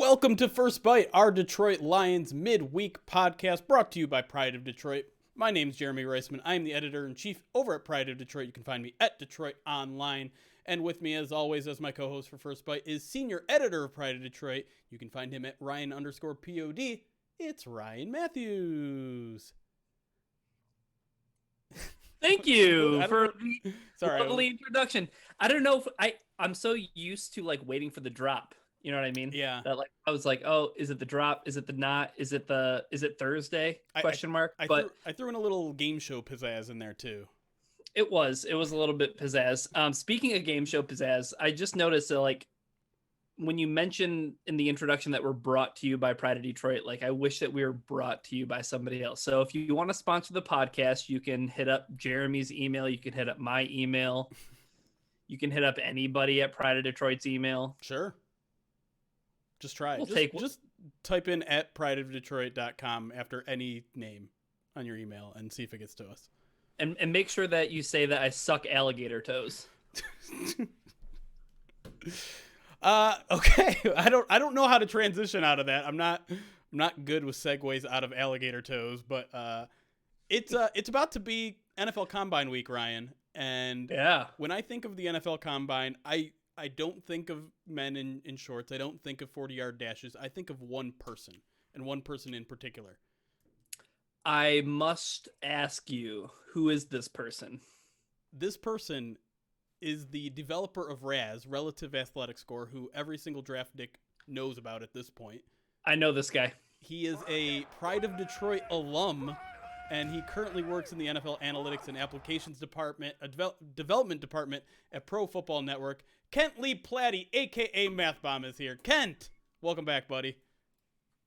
Welcome to First Bite, our Detroit Lions midweek podcast brought to you by Pride of Detroit. My name is Jeremy Reisman. I am the editor-in-chief over at Pride of Detroit. You can find me at Detroit Online. And with me, as always, as my co-host for First Bite, is senior editor of Pride of Detroit. You can find him at Ryan_POD. It's Ryan Matthews. Thank you for the lovely introduction. I don't know if I'm so used to like waiting for the drop. You know what I mean? Yeah. That like I was like, oh, is it the drop? Is it the not? Is it Thursday? Question mark. I threw in a little game show pizzazz in there too. It was a little bit pizzazz. Speaking of game show pizzazz, I just noticed that like when you mentioned in the introduction that we're brought to you by Pride of Detroit, like I wish that we were brought to you by somebody else. So if you want to sponsor the podcast, you can hit up Jeremy's email. You can hit up my email. You can hit up anybody at Pride of Detroit's email. Sure. Just try it. Just type in at prideofdetroit.com after any name on your email and see if it gets to us. And make sure that you say that I suck alligator toes. Okay. I don't know how to transition out of that. I'm not good with segues out of alligator toes, but it's about to be NFL Combine week, Ryan. And yeah, when I think of the NFL Combine, I don't think of men in shorts. I don't think of 40-yard dashes. I think of one person, and one person in particular. I must ask you, who is this person? This person is the developer of RAS, Relative Athletic Score, who every single draft dick knows about at this point. I know this guy. He is a Pride of Detroit alum, and he currently works in the NFL Analytics and Applications Department, Development Department at Pro Football Network. Kent Lee Platte, a.k.a. Math Bomb, is here. Kent, welcome back, buddy.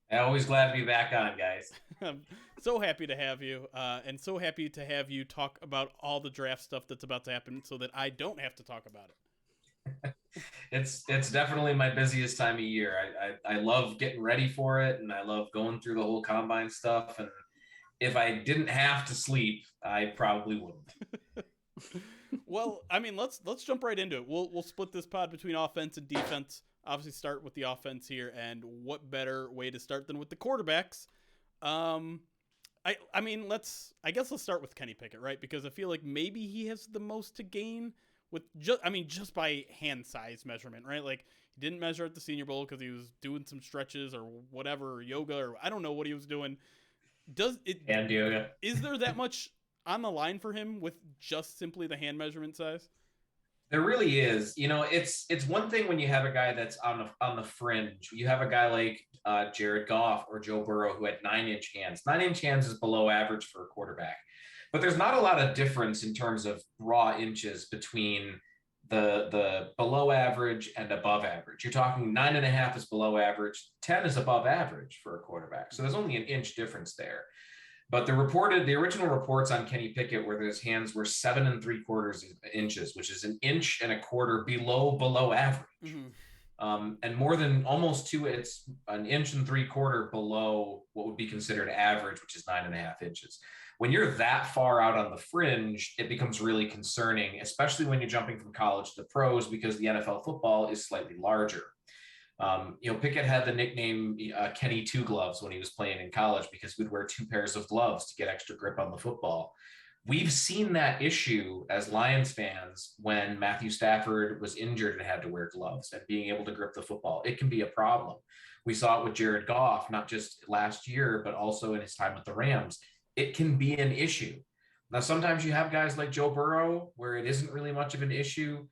I'm always glad to be back on, guys. I'm so happy to have you, and so happy to have you talk about all the draft stuff that's about to happen so that I don't have to talk about it. It's definitely my busiest time of year. I love getting ready for it, and I love going through the whole combine stuff. And if I didn't have to sleep, I probably wouldn't. Well, I mean, let's jump right into it. We'll split this pod between offense and defense. Obviously, start with the offense here, and what better way to start than with the quarterbacks? I guess let's start with Kenny Pickett, right? Because I feel like maybe he has the most to gain with just by hand size measurement, right? Like he didn't measure at the Senior Bowl because he was doing some stretches or whatever, or yoga, or I don't know what he was doing. And yoga. Is there that much on the line for him with just simply the hand measurement size? There really is. You know, it's one thing when you have a guy that's on the fringe. You have a guy like Jared Goff or Joe Burrow who had 9-inch hands. 9-inch hands is below average for a quarterback. But there's not a lot of difference in terms of raw inches between the below average and above average. You're talking 9.5 is below average, 10 is above average for a quarterback. So there's only an inch difference there. But the original reports on Kenny Pickett where his hands were 7 3/4 inches, which is 1.25 inches below average. Mm-hmm. And more than almost 2, it's 1 3/4 inches below what would be considered average, which is 9.5 inches. When you're that far out on the fringe, it becomes really concerning, especially when you're jumping from college to the pros, because the NFL football is slightly larger. Pickett had the nickname Kenny Two Gloves when he was playing in college because we'd wear 2 pairs of gloves to get extra grip on the football. We've seen that issue as Lions fans when Matthew Stafford was injured and had to wear gloves and being able to grip the football. It can be a problem. We saw it with Jared Goff, not just last year, but also in his time with the Rams. It can be an issue. Now, sometimes you have guys like Joe Burrow where it isn't really much of an issue.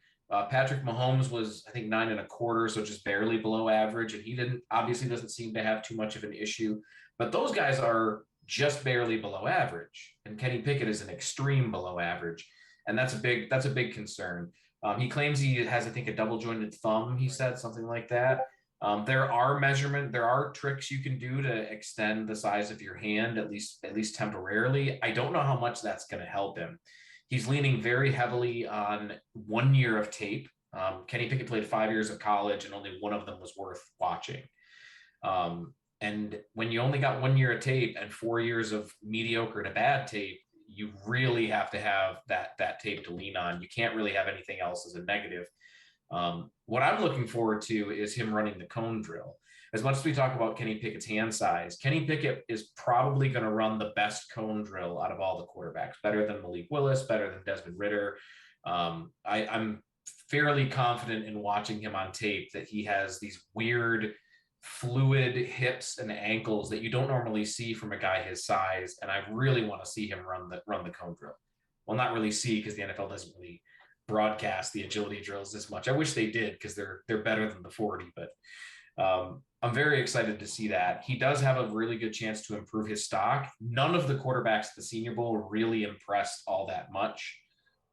Patrick Mahomes was, I think, 9.25, so just barely below average. And he doesn't seem to have too much of an issue. But those guys are just barely below average. And Kenny Pickett is an extreme below average. And that's a big concern. He claims he has, I think, a double jointed thumb, he said, something like that. There are tricks you can do to extend the size of your hand, at least temporarily. I don't know how much that's going to help him. He's leaning very heavily on 1 year of tape. Kenny Pickett played 5 years of college, and only one of them was worth watching. And when you only got 1 year of tape and 4 years of mediocre to bad tape, you really have to have that tape to lean on. You can't really have anything else as a negative. What I'm looking forward to is him running the cone drill. as much as we talk about Kenny Pickett's hand size, Kenny Pickett is probably going to run the best cone drill out of all the quarterbacks, better than Malik Willis, better than Desmond Ridder. I'm fairly confident in watching him on tape that he has these weird fluid hips and ankles that you don't normally see from a guy his size. And I really want to see him run the cone drill. Well, not really see, because the NFL doesn't really broadcast the agility drills this much. I wish they did, because they're better than the 40, but I'm very excited to see that. He does have a really good chance to improve his stock. None of the quarterbacks at the Senior Bowl really impressed all that much.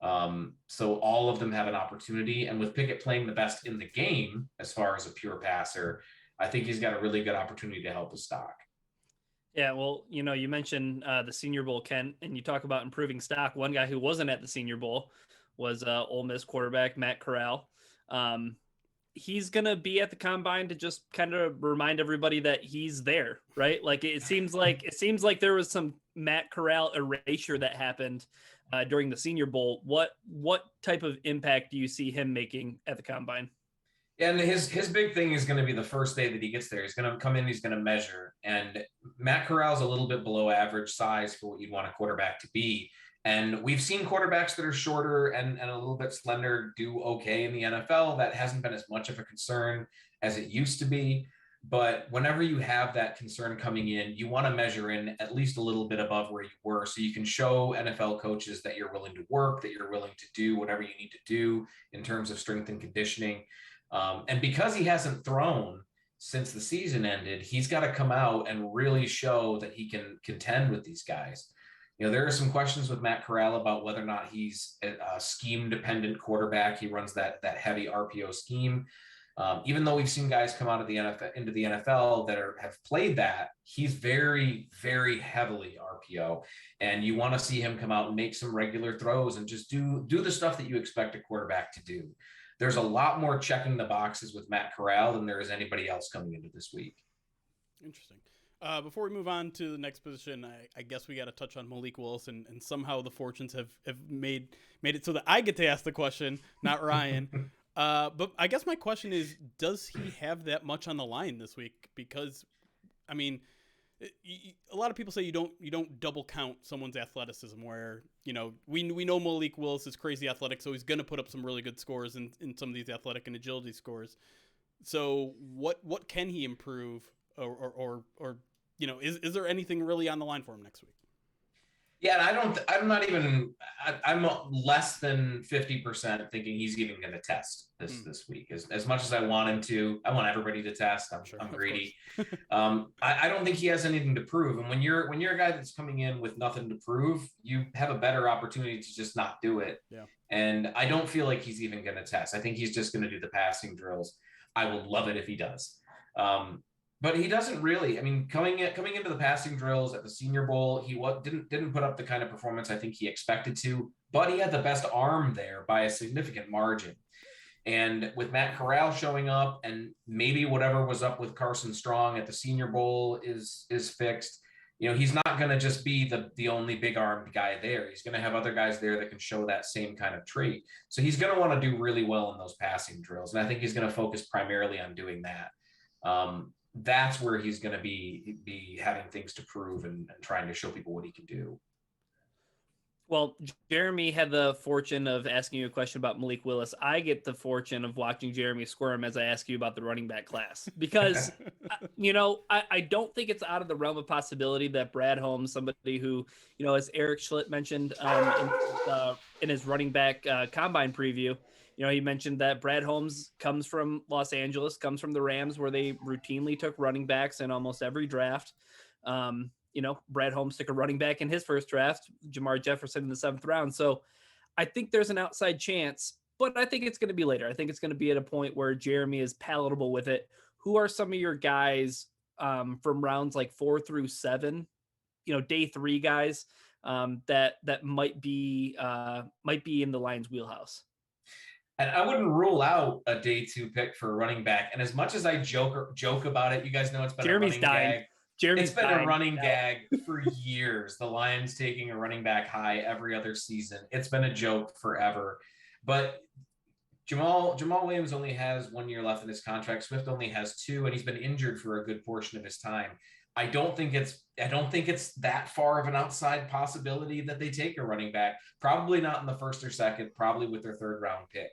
So all of them have an opportunity. And with Pickett playing the best in the game, as far as a pure passer, I think he's got a really good opportunity to help his stock. Yeah, well, you know, you mentioned the Senior Bowl, Kent, and you talk about improving stock. One guy who wasn't at the Senior Bowl was Ole Miss quarterback Matt Corral. He's going to be at the combine to just kind of remind everybody that he's there, right? Like it seems like there was some Matt Corral erasure that happened during the Senior Bowl. What type of impact do you see him making at the combine? And his big thing is going to be the first day that he gets there. He's going to come in, he's going to measure. And Matt Corral's a little bit below average size for what you'd want a quarterback to be. And we've seen quarterbacks that are shorter and a little bit slender do okay in the NFL. That hasn't been as much of a concern as it used to be. But whenever you have that concern coming in, you want to measure in at least a little bit above where you were, so you can show NFL coaches that you're willing to work, that you're willing to do whatever you need to do in terms of strength and conditioning. And because he hasn't thrown since the season ended, he's got to come out and really show that he can contend with these guys. You know, there are some questions with Matt Corral about whether or not he's a scheme-dependent quarterback. He runs that heavy RPO scheme. Even though we've seen guys come out of the NFL into the NFL that have played that, he's very, very heavily RPO. And you want to see him come out and make some regular throws and just do the stuff that you expect a quarterback to do. There's a lot more checking the boxes with Matt Corral than there is anybody else coming into this week. Interesting. Before we move on to the next position, I guess we got to touch on Malik Wilson, and somehow the fortunes have made it so that I get to ask the question, not Ryan. But I guess my question is, does he have that much on the line this week? Because, I mean, a lot of people say you don't double count someone's athleticism, where, you know, we know Malik Willis is crazy athletic, so he's going to put up some really good scores in some of these athletic and agility scores. So what can he improve, or you know, is there anything really on the line for him next week? Yeah, I'm less than 50% thinking he's even going to test this week. As much as I want him to, I want everybody to test. I'm greedy. I don't think he has anything to prove. And when you're a guy that's coming in with nothing to prove, you have a better opportunity to just not do it. Yeah. And I don't feel like he's even going to test. I think he's just going to do the passing drills. I will love it if he does. But he doesn't really. I mean, coming into the passing drills at the Senior Bowl, he didn't put up the kind of performance I think he expected to. But he had the best arm there by a significant margin. And with Matt Corral showing up, and maybe whatever was up with Carson Strong at the Senior Bowl is fixed. You know, he's not going to just be the only big armed guy there. He's going to have other guys there that can show that same kind of trait. So he's going to want to do really well in those passing drills, and I think he's going to focus primarily on doing that. That's where he's going to be having things to prove and trying to show people what he can do. Well, Jeremy had the fortune of asking you a question about Malik Willis. I get the fortune of watching Jeremy squirm as I ask you about the running back class, because, you know, I don't think it's out of the realm of possibility that Brad Holmes, somebody who, you know, as Eric Schlitt mentioned in his running back combine preview, you know, he mentioned that Brad Holmes comes from Los Angeles, comes from the Rams, where they routinely took running backs in almost every draft. You know, Brad Holmes took a running back in his first draft, Jamar Jefferson in the 7th round. So I think there's an outside chance, but I think it's going to be later. I think it's going to be at a point where Jeremy is palatable with it. Who are some of your guys from rounds like 4 through 7, you know, day 3 guys that might be in the Lions wheelhouse? And I wouldn't rule out a day 2 pick for a running back. And as much as I joke about it, you guys know it's been Jeremy's a running dying. gag. It's been a running gag for years. The Lions taking a running back high every other season. It's been a joke forever. But Jamal Williams only has 1 year left in his contract. Swift only has 2, and he's been injured for a good portion of his time. I don't think it's that far of an outside possibility that they take a running back. Probably not in the first or second, probably with their 3rd round pick.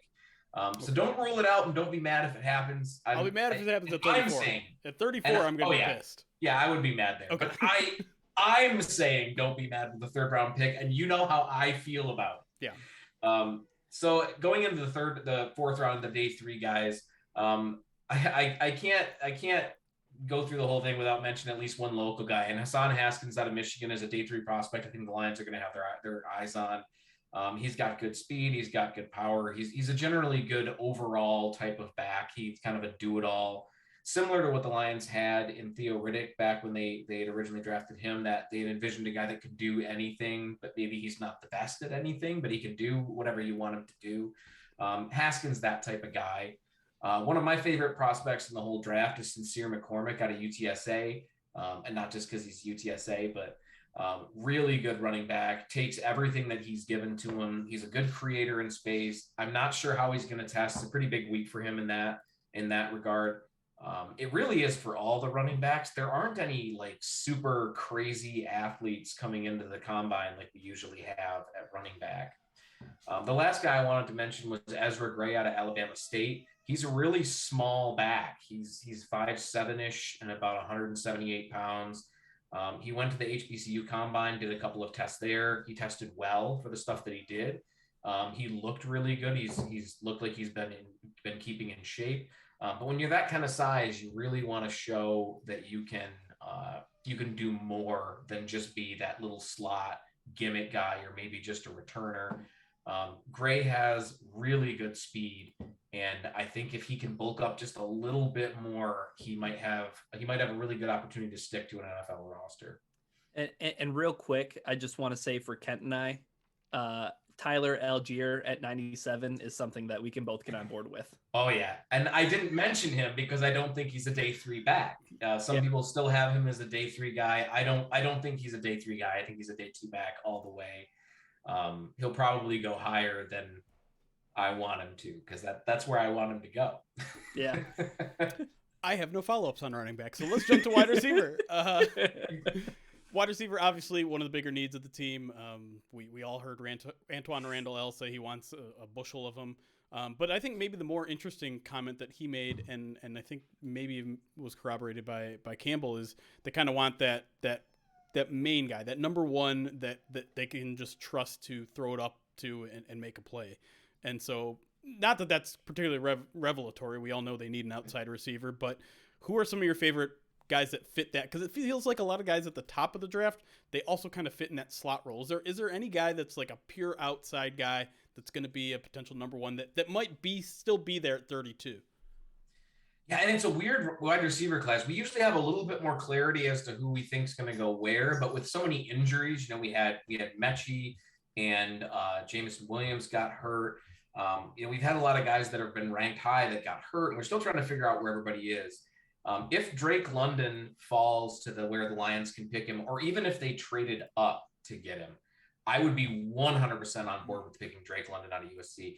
So don't rule it out and don't be mad if it happens. I'll be mad if it happens at 34. At 34, I'm going to be pissed. Yeah, I would be mad there. Okay. But I'm saying don't be mad with the 3rd round pick, and you know how I feel about it. Yeah. So going into the 4th round, the day 3 guys, I can't go through the whole thing without mentioning at least one local guy. And Hassan Haskins out of Michigan is a day 3 prospect. I think the Lions are going to have their eyes on. He's got good speed. He's got good power. He's a generally good overall type of back. He's kind of a do-it-all, similar to what the Lions had in Theo Riddick back when they had originally drafted him, that they had envisioned a guy that could do anything, but maybe he's not the best at anything, but he can do whatever you want him to do. Haskins, that type of guy. One of my favorite prospects in the whole draft is Sincere McCormick out of UTSA. And not just because he's UTSA, but really good running back, takes everything that he's given to him. He's a good creator in space. I'm not sure how he's going to test. It's a pretty big week for him in that regard. It really is for all the running backs. There aren't any like super crazy athletes coming into the combine like we usually have at running back. The last guy I wanted to mention was Ezra Gray out of Alabama State. He's a really small back. He's 5'7" and about 178 pounds. He went to the HBCU combine, did a couple of tests there. He tested well for the stuff that he did. He looked really good. He's looked like he's been keeping in shape. But when you're that kind of size, you really want to show that you can do more than just be that little slot gimmick guy or maybe just a returner. Gray has really good speed, and I think if he can bulk up just a little bit more, he might have a really good opportunity to stick to an NFL roster. And real quick, I just want to say for Kent and I, Tyler Algier at 97 is something that we can both get on board with. Oh yeah, and I didn't mention him because I don't think he's a day 3 back. Some people still have him as a day 3 guy. I don't think he's a day 3 guy. I think he's a day 2 back all the way. He'll probably go higher than I want him to, because that's where I want him to go. Yeah. I have no follow-ups on running back, so let's jump to wide receiver. Wide receiver, obviously one of the bigger needs of the team. We all heard Antoine Randall L say he wants a bushel of them. But I think maybe the more interesting comment that he made, and I think maybe was corroborated by Campbell, is they kind of want that main guy, that number one that they can just trust to throw it up to and make a play. And so, not that that's particularly revelatory. We all know they need an outside receiver, but who are some of your favorite guys that fit that? Because it feels like a lot of guys at the top of the draft, they also kind of fit in that slot role. Is there any guy that's like a pure outside guy that's going to be a potential number one that might still be there at 32? Yeah, and it's a weird wide receiver class. We usually have a little bit more clarity as to who we think is going to go where, but with so many injuries, we had Mechie and Jameson Williams got hurt. We've had a lot of guys that have been ranked high that got hurt, and we're still trying to figure out where everybody is. If Drake London falls to where the Lions can pick him, or even if they traded up to get him, I would be 100% on board with picking Drake London out of USC.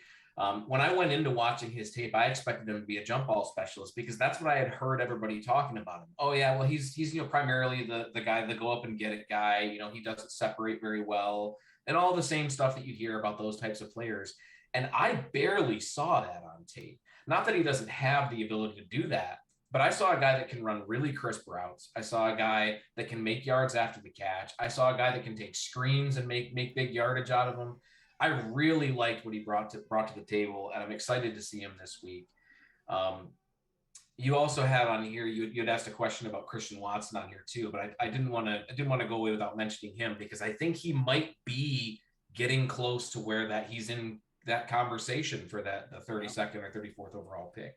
When I went into watching his tape, I expected him to be a jump ball specialist because that's what I had heard everybody talking about him. Oh yeah, well he's primarily the guy, the go up and get it guy. He doesn't separate very well, and all the same stuff that you hear about those types of players. And I barely saw that on tape. Not that he doesn't have the ability to do that, but I saw a guy that can run really crisp routes. I saw a guy that can make yards after the catch. I saw a guy that can take screens and make big yardage out of them. I really liked what he brought to the table, and I'm excited to see him this week. You also had on here, you had asked a question about Christian Watson on here too, but I didn't want to go away without mentioning him because I think he might be getting close to where that he's in that conversation for the 32nd or 34th overall pick.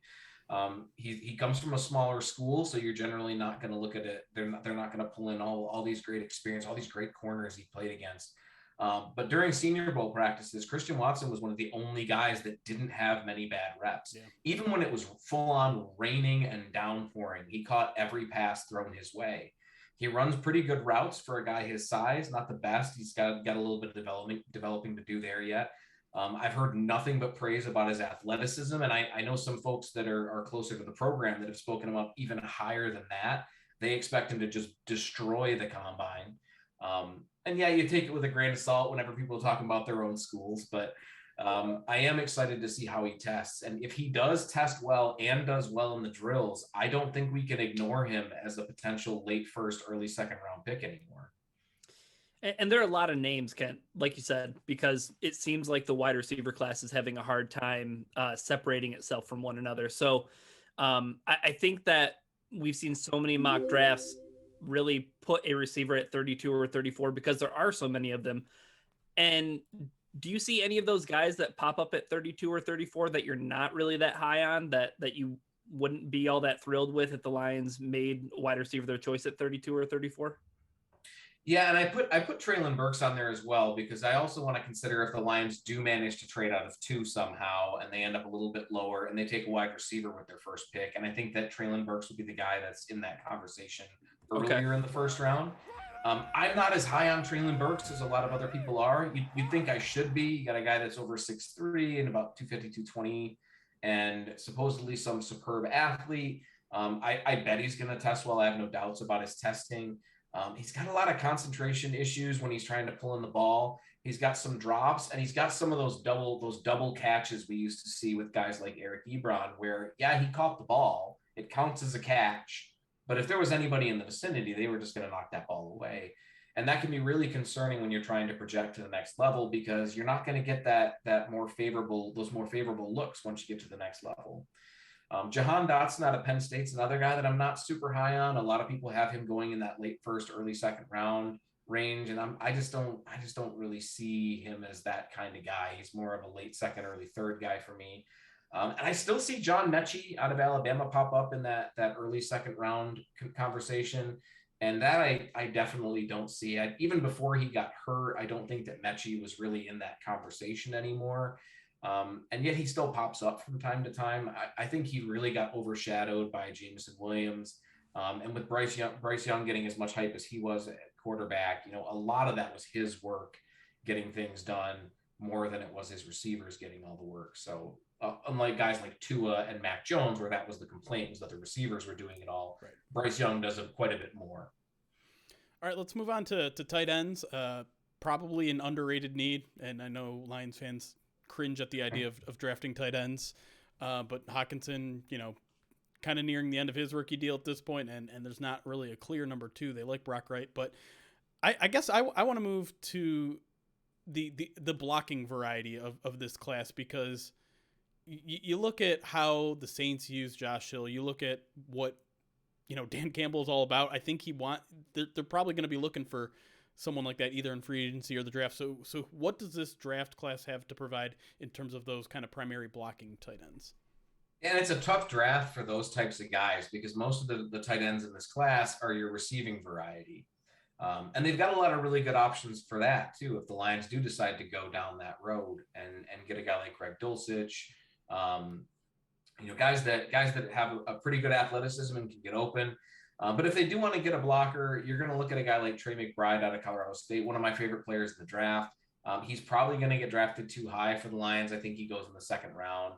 He comes from a smaller school, so you're generally not going to look at it. They're not going to pull in all these great experience, all these great corners he played against. But during Senior Bowl practices, Christian Watson was one of the only guys that didn't have many bad reps. Yeah. Even when it was full on raining and downpouring, he caught every pass thrown his way. He runs pretty good routes for a guy his size, not the best. He's got a little bit of developing to do there yet. I've heard nothing but praise about his athleticism. And I know some folks that are closer to the program that have spoken about even higher than that. They expect him to just destroy the combine. And yeah, you take it with a grain of salt whenever people are talking about their own schools, but I am excited to see how he tests. And if he does test well and does well in the drills, I don't think we can ignore him as a potential late first, early second round pick anymore. And there are a lot of names, Kent, like you said, because it seems like the wide receiver class is having a hard time separating itself from one another. So I think that we've seen so many mock drafts really put a receiver at 32 or 34 because there are so many of them. And do you see any of those guys that pop up at 32 or 34 that you're not really that high on, that you wouldn't be all that thrilled with if the Lions made wide receiver their choice at 32 or 34? Yeah, and I put Traylon Burks on there as well, because I also want to consider if the Lions do manage to trade out of 2 somehow and they end up a little bit lower and they take a wide receiver with their first pick. And I think that Traylon Burks would be the guy that's in that conversation earlier in the first round. I'm not as high on Traylon Burks as a lot of other people are. You'd think I should be. You got a guy that's over 6'3" and about 250, 220, and supposedly some superb athlete. I bet he's going to test well. I have no doubts about his testing. He's got a lot of concentration issues when he's trying to pull in the ball. He's got some drops, and he's got some of those double catches we used to see with guys like Eric Ebron, where, yeah, he caught the ball. It counts as a catch. But if there was anybody in the vicinity, they were just going to knock that ball away. And that can be really concerning when you're trying to project to the next level, because you're not going to get those more favorable looks once you get to the next level. Jahan Dotson out of Penn State's another guy that I'm not super high on. A lot of people have him going in that late first, early second round range, and I just don't really see him as that kind of guy. He's more of a late second, early third guy for me. And I still see John Mechie out of Alabama pop up in that early second round conversation. And that I definitely don't see. Even before he got hurt, I don't think that Mechie was really in that conversation anymore. And yet he still pops up from time to time. I think he really got overshadowed by Jameson Williams. And with Bryce Young getting as much hype as he was at quarterback, a lot of that was his work getting things done more than it was his receivers getting all the work. So unlike guys like Tua and Mac Jones, where that was the complaint, was that the receivers were doing it all, right, Bryce Young does it quite a bit more. All right, let's move on to tight ends. Probably an underrated need, and I know Lions fans cringe at the idea of drafting tight ends, but Hockenson, kind of nearing the end of his rookie deal at this point, and there's not really a clear number 2. They like Brock Wright, but I guess I want to move to the blocking variety of this class, because you look at how the Saints use Josh Hill. You look at what Dan Campbell is all about. I think they're probably going to be looking for someone like that either in free agency or the draft. So what does this draft class have to provide in terms of those kind of primary blocking tight ends? And it's a tough draft for those types of guys, because most of the tight ends in this class are your receiving variety. And they've got a lot of really good options for that too, if the Lions do decide to go down that road and get a guy like Greg Dulcich, guys that have a pretty good athleticism and can get open. But if they do want to get a blocker, you're going to look at a guy like Trey McBride out of Colorado State, one of my favorite players in the draft. He's probably going to get drafted too high for the Lions. I think he goes in the second round.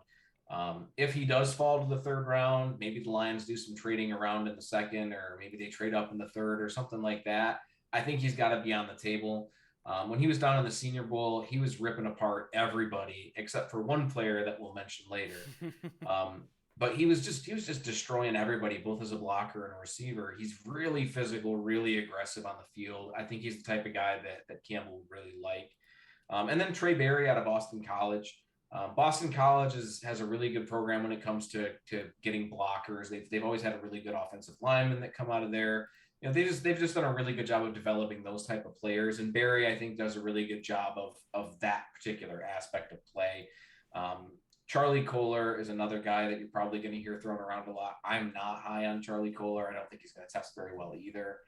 If he does fall to the third round, maybe the Lions do some trading around in the second, or maybe they trade up in the third or something like that. I think he's got to be on the table. When he was down in the Senior Bowl, he was ripping apart everybody except for one player that we'll mention later. But he was just destroying everybody, both as a blocker and a receiver. He's really physical, really aggressive on the field. I think he's the type of guy that Campbell would really like. And then Trey Berry out of Boston College. Boston College has a really good program when it comes to getting blockers. They've always had a really good offensive lineman that come out of there. They've just done a really good job of developing those type of players. And Berry, I think, does a really good job of that particular aspect of play. Charlie Kohler is another guy that you're probably going to hear thrown around a lot. I'm not high on Charlie Kohler. I don't think he's going to test very well either.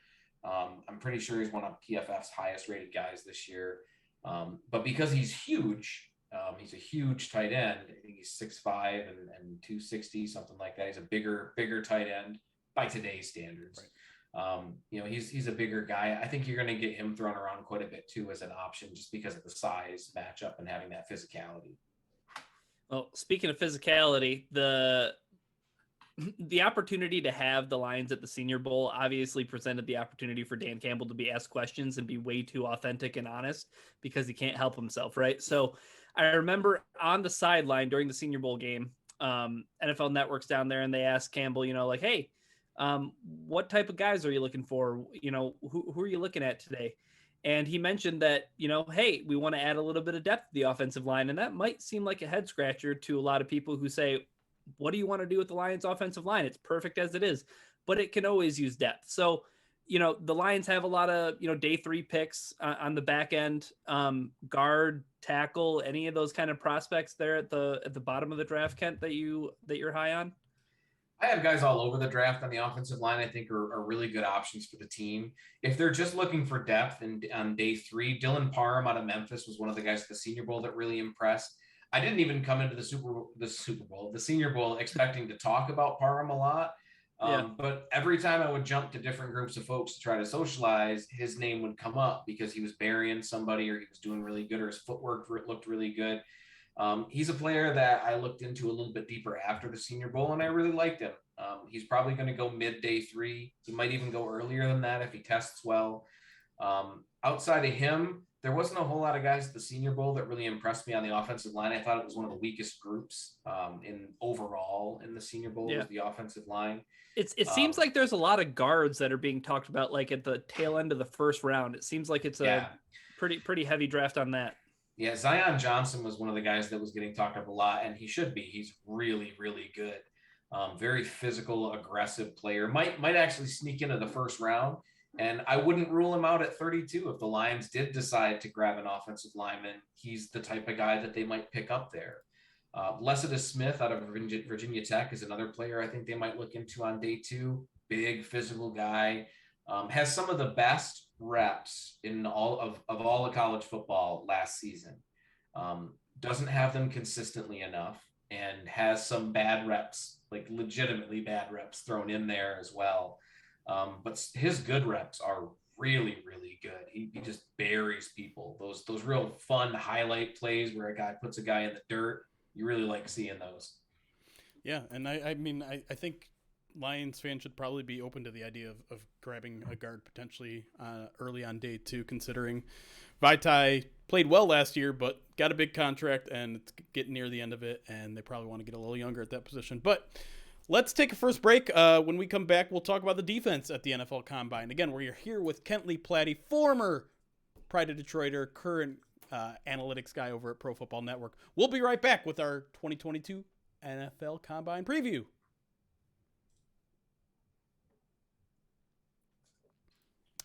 I'm pretty sure he's one of PFF's highest rated guys this year. But because he's huge, he's a huge tight end. I think he's 6'5" and 260, something like that. He's a bigger tight end by today's standards. He's a bigger guy. I think you're going to get him thrown around quite a bit too as an option, just because of the size matchup and having that physicality. Well, speaking of physicality, the opportunity to have the Lions at the Senior Bowl obviously presented the opportunity for Dan Campbell to be asked questions and be way too authentic and honest because he can't help himself, right? So I remember on the sideline during the Senior Bowl game, NFL Network's down there, and they asked Campbell, hey, what type of guys are you looking for? Who are you looking at today? And he mentioned that, hey, we want to add a little bit of depth to the offensive line. And that might seem like a head scratcher to a lot of people who say, what do you want to do with the Lions offensive line? It's perfect as it is, but it can always use depth. So, the Lions have a lot of, day 3 picks on the back end, guard, tackle, any of those kind of prospects there at the bottom of the draft, Kent, that you're high on. I have guys all over the draft on the offensive line I think are really good options for the team. If they're just looking for depth and on day 3, Dylan Parham out of Memphis was one of the guys at the Senior Bowl that really impressed. I didn't even come into the Senior Bowl expecting to talk about Parham a lot. But every time I would jump to different groups of folks to try to socialize, his name would come up because he was burying somebody or he was doing really good or his footwork looked really good. He's a player that I looked into a little bit deeper after the Senior Bowl, and I really liked him. He's probably going to go mid day 3. He might even go earlier than that if he tests well. Outside of him, there wasn't a whole lot of guys at the Senior Bowl that really impressed me on the offensive line. I thought it was one of the weakest groups in the Senior Bowl was the offensive line. It seems like there's a lot of guards that are being talked about like at the tail end of the first round. It seems like it's a pretty heavy draft on that. Yeah, Zion Johnson was one of the guys that was getting talked up a lot, and he should be. He's really, really good. Very physical, aggressive player. Might actually sneak into the first round, and I wouldn't rule him out at 32 if the Lions did decide to grab an offensive lineman. He's the type of guy that they might pick up there. Lessida Smith out of Virginia Tech is another player I think they might look into on day 2. Big, physical guy. Has some of the best reps in all of college football last season. Doesn't have them consistently enough and has some bad reps, like legitimately bad reps thrown in there as well. But his good reps are really, really good. He just buries people. Those real fun highlight plays where a guy puts a guy in the dirt. You really like seeing those. Yeah, and I think Lions fans should probably be open to the idea of grabbing a guard potentially early on day 2, considering Vaitai played well last year, but got a big contract and it's getting near the end of it, and they probably want to get a little younger at that position. But let's take a first break. When we come back, we'll talk about the defense at the NFL Combine. Again, we're here with Kent Lee Platte, former Pride of Detroiter, current analytics guy over at Pro Football Network. We'll be right back with our 2022 NFL Combine preview.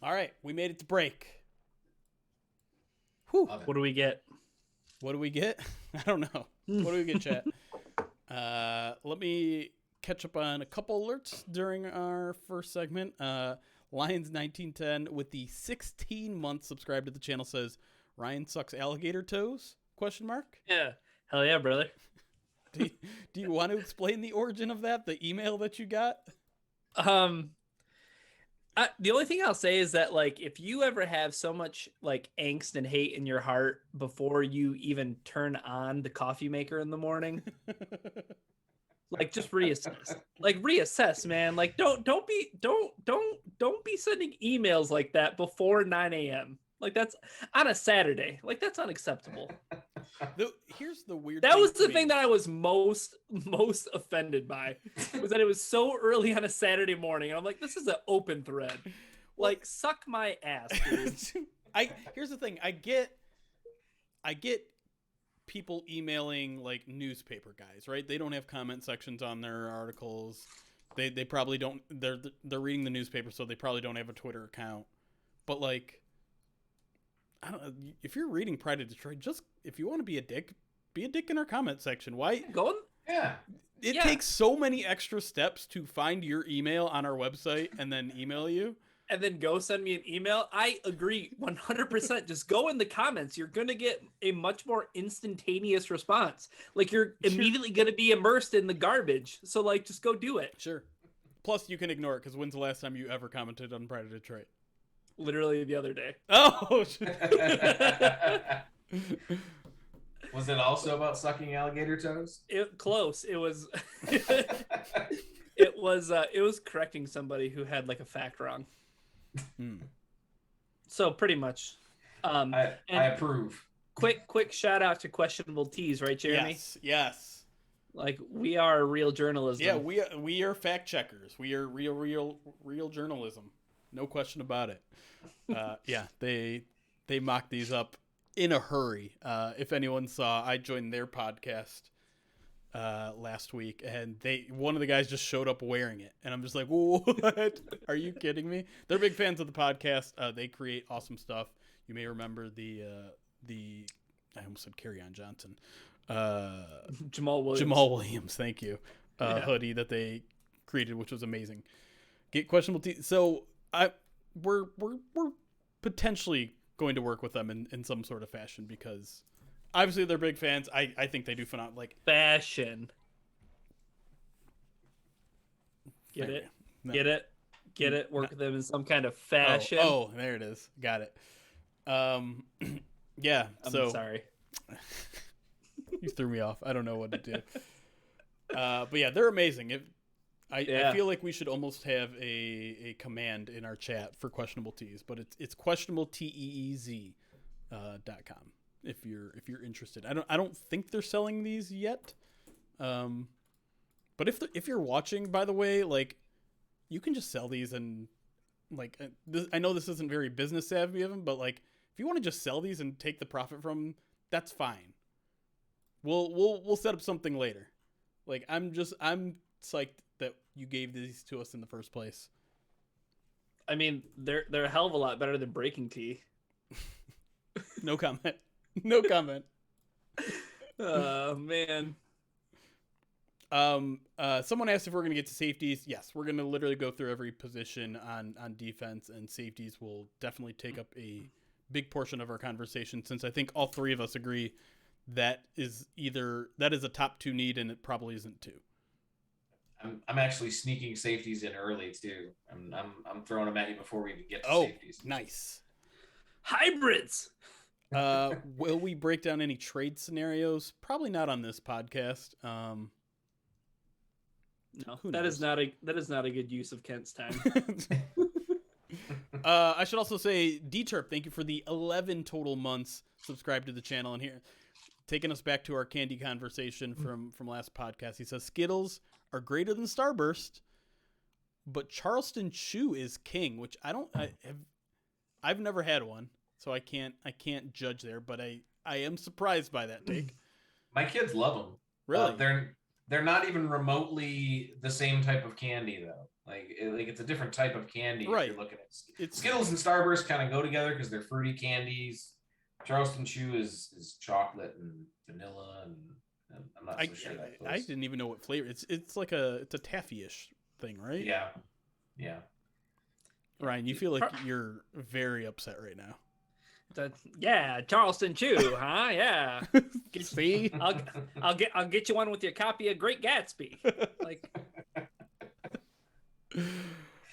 All right, we made it to break. Whew. What do we get? What do we get? I don't know. What do we get, chat? Let me catch up on a couple alerts during our first segment. Lions 1910 with the 16-month subscribe to the channel says, Ryan sucks alligator toes? ? Yeah. Hell yeah, brother. Do you want to explain the origin of that? The email that you got? The only thing I'll say is that, like, if you ever have so much like angst and hate in your heart before you even turn on the coffee maker in the morning, like, just reassess. Like, reassess, man. Like, don't be sending emails like that before 9 a.m. Like, that's on a Saturday. Like, that's unacceptable. Here's the weird that thing. Was the thing that I was most offended by, was that it was so early on a Saturday morning. And I'm like, this is an open thread. Like, suck my ass, dude. Here's the thing. I get people emailing like newspaper guys, right? They don't have comment sections on their articles. They probably don't. They're reading the newspaper, so they probably don't have a Twitter account. But like, I don't know. If you're reading Pride of Detroit, just if you want to be a dick in our comment section. Why? Go on. Yeah. It takes so many extra steps to find your email on our website and then email you. And then go send me an email. I agree 100%. Just go in the comments. You're going to get a much more instantaneous response. Like, you're immediately going to be immersed in the garbage. So, like, just go do it. Sure. Plus, you can ignore it because when's the last time you ever commented on Pride of Detroit? Literally the other day. Oh. Was it also about sucking alligator toes? Close. It was. It was correcting somebody who had like a fact wrong. So pretty much. I approve. Quick shout out to questionable teas, right, Jeremy? Yes. Like we are real journalism. Yeah, we are fact checkers. We are real journalism. No question about it. Yeah, they mocked these up in a hurry. If anyone saw, I joined their podcast last week, and one of the guys just showed up wearing it, and I'm just like, what? Are you kidding me? They're big fans of the podcast. They create awesome stuff. You may remember the I almost said Carry On Johnson. Jamal Williams, thank you. Hoodie that they created, which was amazing. Get questionable so we're potentially going to work with them in some sort of fashion because obviously they're big fans. I think they do phenomenal. Like fashion. Get it? No. Get it? Work with them in some kind of fashion. Oh, there it is. Got it. Yeah. I'm sorry. You threw me off. I don't know what to do. But yeah, they're amazing. I feel like we should almost have a command in our chat for questionable teas, but it's questionableteez.com if you're interested. I don't think they're selling these yet. But if you're watching, by the way, like you can just sell these and like I know this isn't very business savvy of them, but like if you want to just sell these and take the profit from them, that's fine. We'll set up something later. Like I'm psyched that you gave these to us in the first place. I mean, they're a hell of a lot better than Breaking Tea. No comment. No comment. Oh man. Someone asked if we're going to get to safeties. Yes, we're going to literally go through every position on defense, and safeties will definitely take up a big portion of our conversation since I think all three of us agree that is a top 2 need, and it probably isn't 2. I'm actually sneaking safeties in early too. I'm throwing them at you before we even get to safeties. Nice. Hybrids. Will we break down any trade scenarios? Probably not on this podcast. No, that is not a good use of Kent's time. I should also say, D-Terp, thank you for the 11 total months subscribed to the channel. And here, taking us back to our candy conversation from last podcast, he says Skittles are greater than Starburst, but Charleston Chew is king, which I've never had one, so I can't judge there. But I am surprised by that take. My kids love them. Really? They're not even remotely the same type of candy though. Like it's a different type of candy. Right. If you're looking at Skittles and Starburst kind of go together because they're fruity candies. Charleston Chew is chocolate and vanilla, and I'm not so sure that I didn't even know what flavor. It's like it's a taffy-ish thing, right? Yeah. Ryan, you feel like you're very upset right now. Yeah, Charleston Chew, huh? Yeah. See, I'll get you one with your copy of Great Gatsby. Like,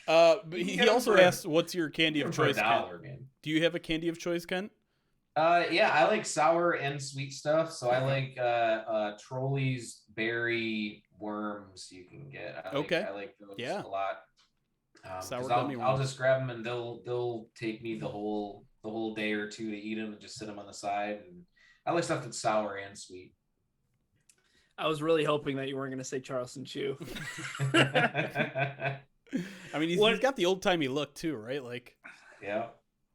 but he also asked, "What's your candy of choice?" $1, man. Do you have a candy of choice, Kent? Yeah, I like sour and sweet stuff. So I like Trolley's berry worms. You can get. I like those a lot. Sour gummy worms. I'll just grab them and they'll take me the whole day or two to eat them and just sit them on the side. And I like stuff that's sour and sweet. I was really hoping that you weren't going to say Charleston Chew. I mean, he's got the old timey look too, right? Like, yeah.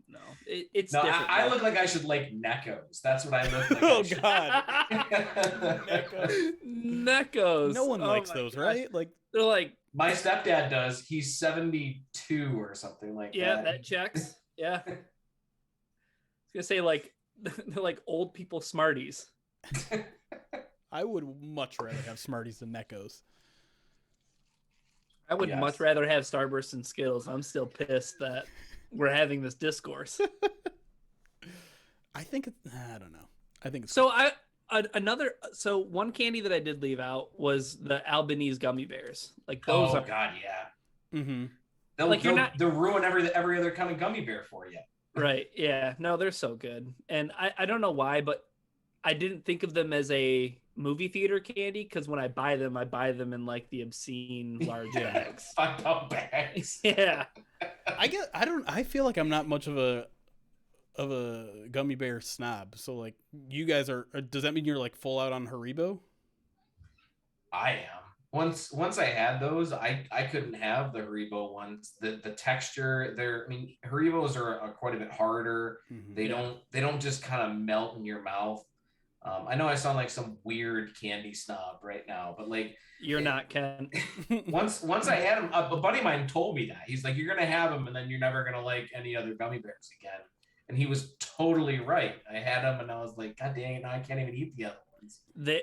No, it's different. I look like I should like Neckos. That's what I look like. Oh God, Neckos. No one likes those, gosh. Right? Like they're like my stepdad does. He's 72 or something like that. Yeah, that checks. Yeah. I was gonna say like they're like old people Smarties. I would much rather have Smarties than Neckos. I would much rather have Starburst and Skittles. I'm still pissed that we're having this discourse. I don't know. I think it's so. One candy that I did leave out was the Albanese gummy bears. Like those. God, yeah. Mm-hmm. They'll ruin every other kind of gummy bear for you. Right. Yeah. No, they're so good. And I don't know why, but I didn't think of them as a movie theater candy because when I buy them in like the obscene large bags. Fucked up bags. Yeah. I feel like I'm not much of a gummy bear snob. So like you guys are, does that mean you're like full out on Haribo? I am. Once I had those, I couldn't have the Haribo ones. The texture, Haribos are quite a bit harder. Mm-hmm. They don't just kind of melt in your mouth. I know I sound like some weird candy snob right now, but like you're not, Ken. once I had them, a buddy of mine told me that. He's like, you're gonna have them, and then you're never gonna like any other gummy bears again. And he was totally right. I had them, and I was like, God dang it, now I can't even eat the other ones.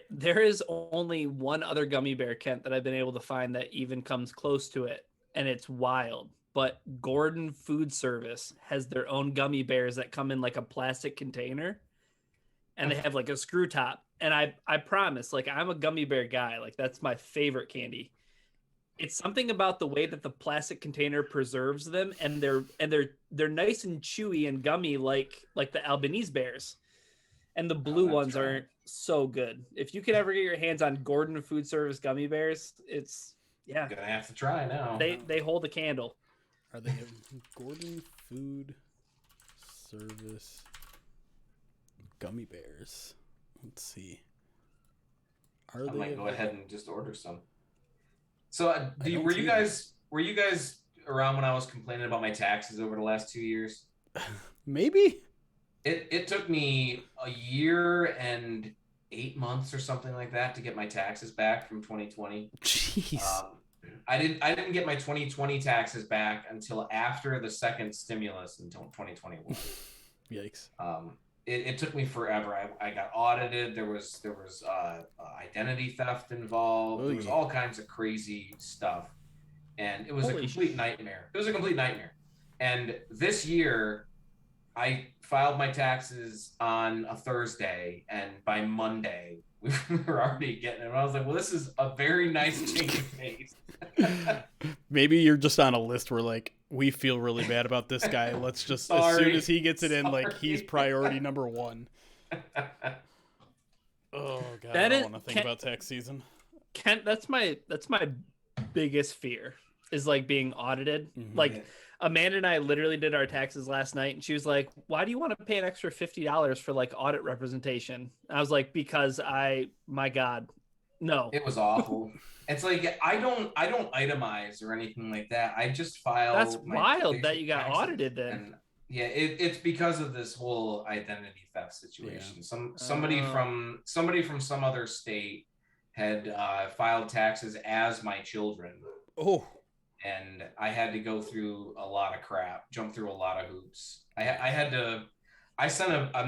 There is only one other gummy bear, Kent, that I've been able to find that even comes close to it, and it's wild. But Gordon Food Service has their own gummy bears that come in like a plastic container. And they have like a screw top. And I promise, like I'm a gummy bear guy. Like that's my favorite candy. It's something about the way that the plastic container preserves them, and they're nice and chewy and gummy like the Albanese bears. And the blue ones aren't so good. If you could ever get your hands on Gordon Food Service gummy bears, it's gonna have to try now. They hold a candle. Are they Gordon Food Service gummy bears? Let's see. I might go ahead and just order some. So, were you guys around when I was complaining about my taxes over the last 2 years? Maybe. It took me a year and 8 months or something like that to get my taxes back from 2020. Jeez. I didn't get my 2020 taxes back until after the second stimulus until 2021. Yikes. It took me forever. I got audited. There was identity theft involved. There was all kinds of crazy stuff, and it was a complete nightmare. It was a complete nightmare. And this year, I filed my taxes on a Thursday, and by Monday, we were already getting it. And I was like, well, this is a very nice change of pace. Maybe you're just on a list where like we feel really bad about this guy. Let's just as soon as he gets it in, like he's priority number one. Oh god, I don't want to think about tax season. Kent, that's my biggest fear is like being audited. Mm-hmm. Like Amanda and I literally did our taxes last night, and she was like, "Why do you want to pay an extra $50 for like audit representation?" I was like, "Because my God, no." It was awful. It's like I don't itemize or anything like that. I just file. That's wild that you got audited then. And yeah, it's because of this whole identity theft situation. Yeah. Somebody from some other state had filed taxes as my children. Oh. And I had to go through a lot of crap, jump through a lot of hoops. I'm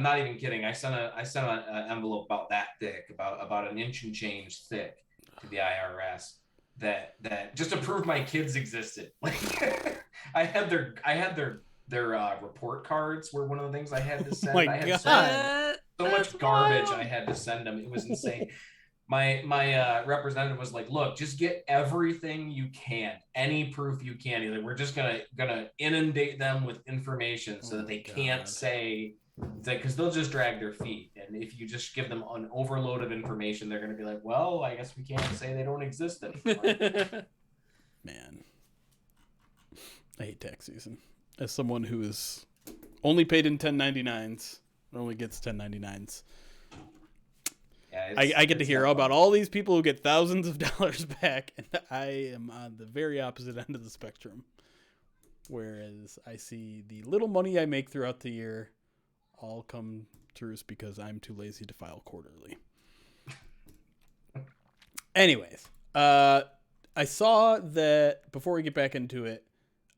not even kidding. I sent an envelope about that thick, about an inch and change thick, to the IRS that just to prove my kids existed. Like I had their report cards were one of the things I had to send. My God. So much garbage I had to send them. It was insane. My representative was like, look, just get everything you can, any proof you can. He's like, we're just gonna inundate them with information so that they can't say that, because they'll just drag their feet. And if you just give them an overload of information, they're gonna be like, well, I guess we can't say they don't exist anymore. Man, I hate tax season. As someone who is only paid in 1099s, only gets 1099s. Yeah, I get to hear about all these people who get thousands of dollars back, and I am on the very opposite end of the spectrum. Whereas I see the little money I make throughout the year all come to roost because I'm too lazy to file quarterly. Anyways, I saw that before we get back into it,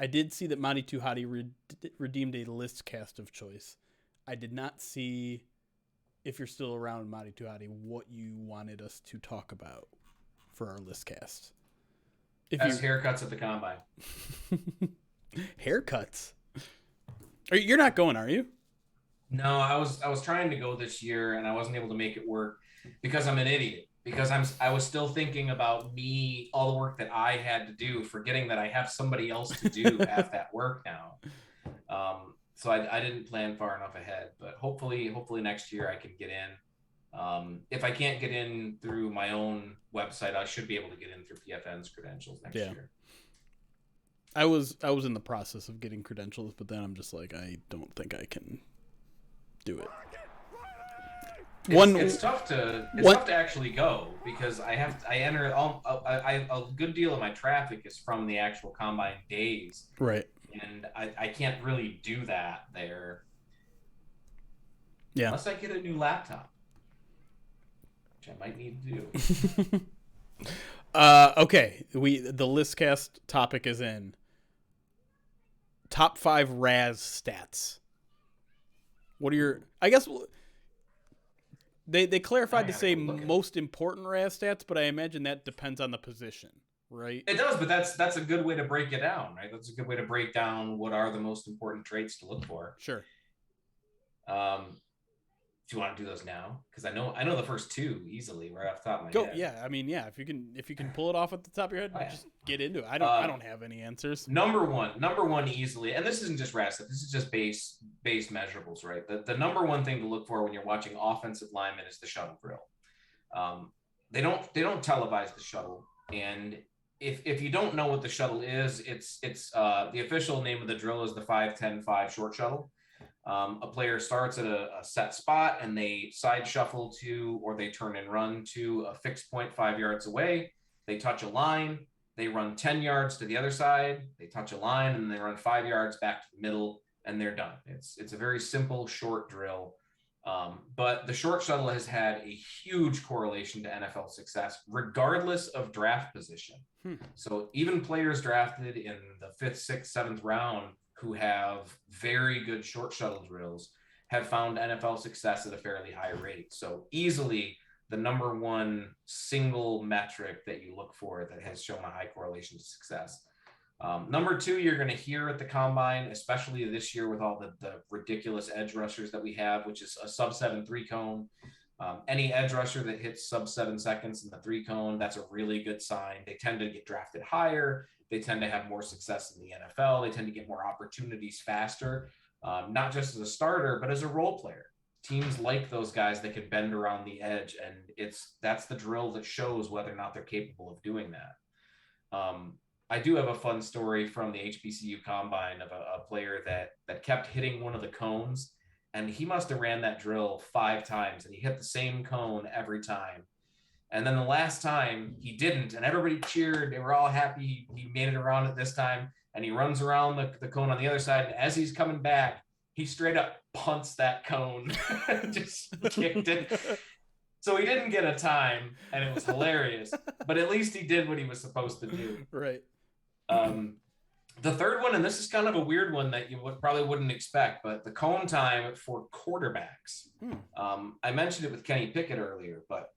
I did see that Monty Tuhati redeemed a list cast of choice. I did not see, if you're still around, Monty Tuhati, what you wanted us to talk about for our list cast. Haircuts at the combine. Haircuts? You're not going, are you? No, I was trying to go this year, and I wasn't able to make it work because I'm an idiot. because I was still thinking about me, all the work that I had to do, forgetting that I have somebody else to do half that work now. So I didn't plan far enough ahead, but hopefully next year I can get in. If I can't get in through my own website, I should be able to get in through PFN's credentials next year. I was in the process of getting credentials, but then I'm just like, I don't think I can do it. It's tough to actually go, because I enter a good deal of my traffic is from the actual combine days, right? And I can't really do that there, unless I get a new laptop, which I might need to do. Okay, the Listcast topic is in top 5 RAS stats. What are your? I guess. They clarified to say most important RAS stats, but I imagine that depends on the position, right? It does, but that's a good way to break it down, right? That's a good way to break down what are the most important traits to look for. Sure. Do you want to do those now? Because I know the first 2 easily right off the top of my head. Yeah. I mean, yeah. If you can pull it off at the top of your head, just get into it. I don't have any answers. Number one easily, and this isn't just RAS stuff. This is just base measurables, right? The number one thing to look for when you're watching offensive linemen is the shuttle drill. They don't televise the shuttle, and if you don't know what the shuttle is, it's the official name of the drill is the 5-10-5 short shuttle. A player starts at a set spot and they side shuffle to, or they turn and run to a fixed point 5 yards away. They touch a line, they run 10 yards to the other side, they touch a line, and they run 5 yards back to the middle, and they're done. It's a very simple short drill. But the short shuttle has had a huge correlation to NFL success, regardless of draft position. So even players drafted in the 5th, 6th, 7th round who have very good short shuttle drills have found NFL success at a fairly high rate. So easily the number one single metric that you look for that has shown a high correlation to success. Number 2, you're going to hear at the combine, especially this year with all the ridiculous edge rushers that we have, which is a sub-7 3-cone. Any edge rusher that hits sub-7 seconds in the 3-cone, that's a really good sign. They tend to get drafted higher. They tend to have more success in the NFL. They tend to get more opportunities faster, not just as a starter, but as a role player. Teams like those guys that can bend around the edge, and that's the drill that shows whether or not they're capable of doing that. I do have a fun story from the HBCU combine of a player that kept hitting one of the cones, and he must have ran that drill 5 times, and he hit the same cone every time. And then the last time he didn't, and everybody cheered. They were all happy he made it around it this time. And he runs around the cone on the other side. And as he's coming back, he straight up punts that cone, just kicked it. So he didn't get a time, and it was hilarious. But at least he did what he was supposed to do. Right. The third one, and this is kind of a weird one that you probably wouldn't expect, but the cone time for quarterbacks. I mentioned it with Kenny Pickett earlier, but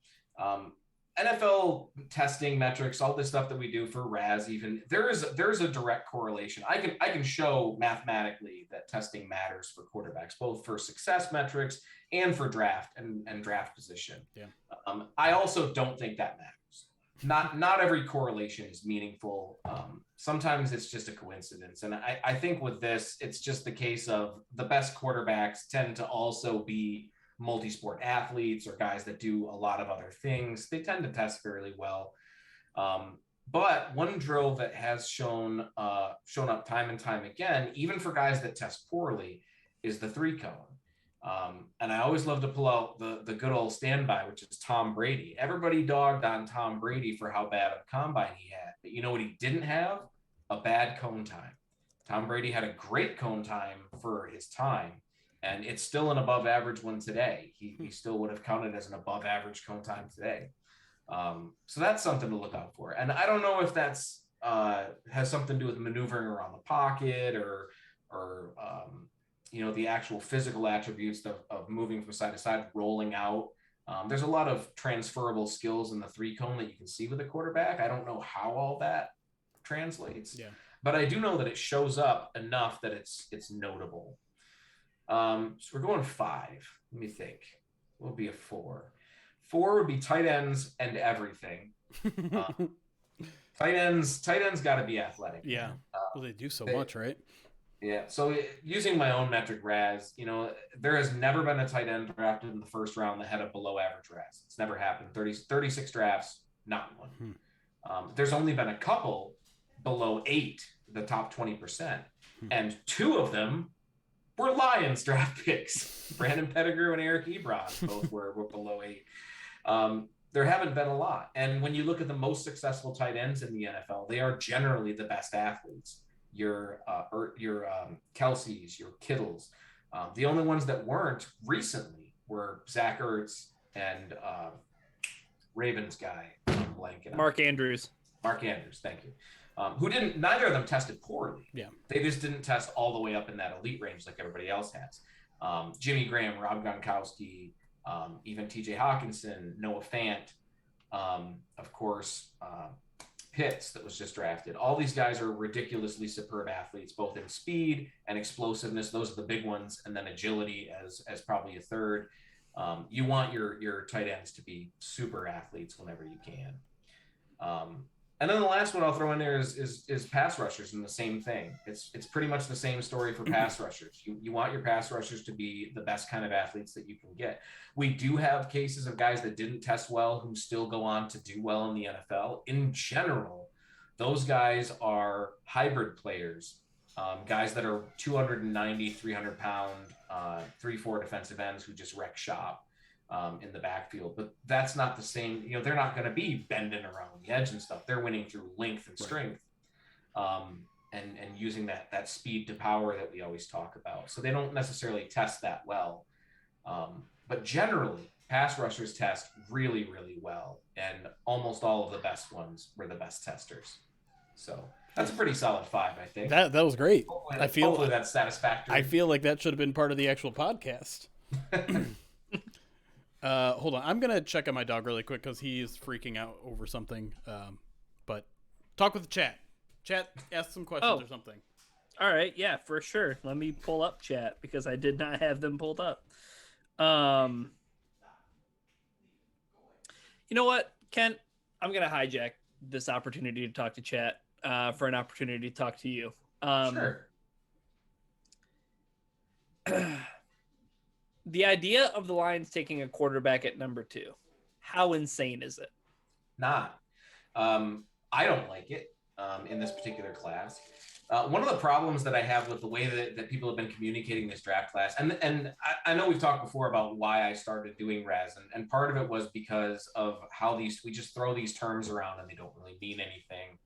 NFL testing metrics, all this stuff that we do for RAS, even there's a direct correlation. I can show mathematically that testing matters for quarterbacks, both for success metrics and for draft and draft position. Yeah. I also don't think that matters. Not every correlation is meaningful. Sometimes it's just a coincidence. And I think with this, it's just the case of the best quarterbacks tend to also be multi-sport athletes or guys that do a lot of other things. They tend to test fairly well. But one drill that has shown up time and time again, even for guys that test poorly, is the 3-cone. And I always love to pull out the good old standby, which is Tom Brady. Everybody dogged on Tom Brady for how bad of a combine he had. But you know what he didn't have? A bad cone time. Tom Brady had a great cone time for his time. And it's still an above average one today. He still would have counted as an above average cone time today. So that's something to look out for. And I don't know if that's has something to do with maneuvering around the pocket or the actual physical attributes of moving from side to side, rolling out. There's a lot of transferable skills in the 3-cone that you can see with a quarterback. I don't know how all that translates, but I do know that it shows up enough that it's notable. So we're going 5. Let me think. What would be a 4? 4 would be tight ends and everything. Tight ends got to be athletic. Yeah. Well, they do so much, right? Yeah. So using my own metric, Raz, there has never been a tight end drafted in the first round that had a below average Raz. It's never happened. 36 drafts, not one. There's only been a couple below 8, the top 20%. And 2 of them were Lions draft picks. Brandon Pettigrew and Eric Ebron both were below 8. There haven't been a lot. And when you look at the most successful tight ends in the NFL, they are generally the best athletes. Your Kelce's, your Kittles. The only ones that weren't recently were Zach Ertz and Ravens guy, Mark Andrews. Mark Andrews, thank you. Neither of them tested poorly. Yeah. They just didn't test all the way up in that elite range like everybody else has. Jimmy Graham, Rob Gronkowski, even TJ Hawkinson, Noah Fant, of course, Pitts that was just drafted. All these guys are ridiculously superb athletes, both in speed and explosiveness. Those are the big ones. And then agility as probably a third. You want your tight ends to be super athletes whenever you can. And then the last one I'll throw in there is pass rushers, and the same thing. It's pretty much the same story for pass rushers. You want your pass rushers to be the best kind of athletes that you can get. We do have cases of guys that didn't test well who still go on to do well in the NFL. In general, those guys are hybrid players, guys that are 290, 300 pound, 3-4 defensive ends who just wreck shop. In the backfield, but that's not the same. They're not going to be bending around the edge and stuff. They're winning through length and strength, and using that speed to power that we always talk about. So they don't necessarily test that well, but generally pass rushers test really, really well, and almost all of the best ones were the best testers. So that's a pretty solid 5, I think. That was great. Hopefully that's satisfactory. I feel like that should have been part of the actual podcast. Hold on. I'm going to check on my dog really quick because he is freaking out over something. But talk with the chat. Chat, ask some questions or something. All right. Yeah, for sure. Let me pull up chat because I did not have them pulled up. You know what, Kent? I'm going to hijack this opportunity to talk to chat for an opportunity to talk to you. Sure. The idea of the Lions taking a quarterback at number 2, how insane is it? Not. I don't like it in this particular class. One of the problems that I have with the way that people have been communicating this draft class, and I know we've talked before about why I started doing Raz, and part of it was because of how we just throw these terms around and they don't really mean anything.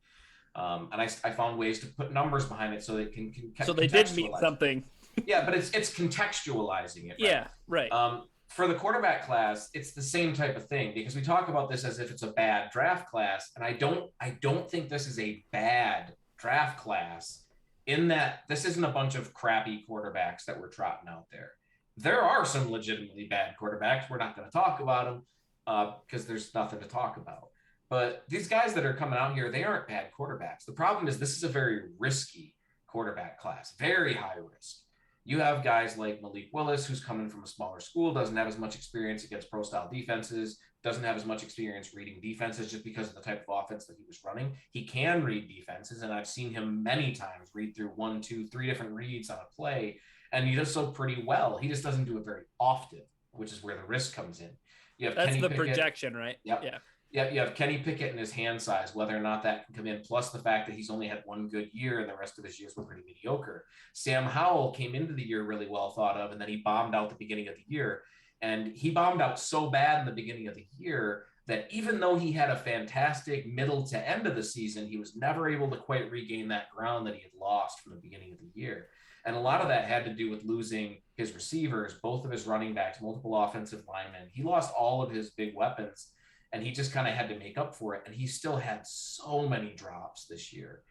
And I found ways to put numbers behind it so that it can so they did mean something. Yeah, but it's contextualizing it. Right? Yeah, right. For the quarterback class, it's the same type of thing because we talk about this as if it's a bad draft class, and I don't think this is a bad draft class in that this isn't a bunch of crappy quarterbacks that we're trotting out there. There are some legitimately bad quarterbacks. We're not going to talk about them because there's nothing to talk about. But these guys that are coming out here, they aren't bad quarterbacks. The problem is this is a very risky quarterback class, very high risk. You have guys like Malik Willis, who's coming from a smaller school, doesn't have as much experience against pro-style defenses, doesn't have as much experience reading defenses just because of the type of offense that he was running. He can read defenses, and I've seen him many times read through 1, 2, 3 different reads on a play, and he does so pretty well. He just doesn't do it very often, which is where the risk comes in. That's Kenny Pickett, projection, right? Yep. Yeah. Yeah, you have Kenny Pickett and his hand size, whether or not that can come in, plus the fact that he's only had one good year and the rest of his years were pretty mediocre. Sam Howell came into the year really well thought of, and then he bombed out the beginning of the year. And he bombed out so bad in the beginning of the year that even though he had a fantastic middle to end of the season, he was never able to quite regain that ground that he had lost from the beginning of the year. And a lot of that had to do with losing his receivers, both of his running backs, multiple offensive linemen. He lost all of his big weapons, and he just kind of had to make up for it. And he still had so many drops this year.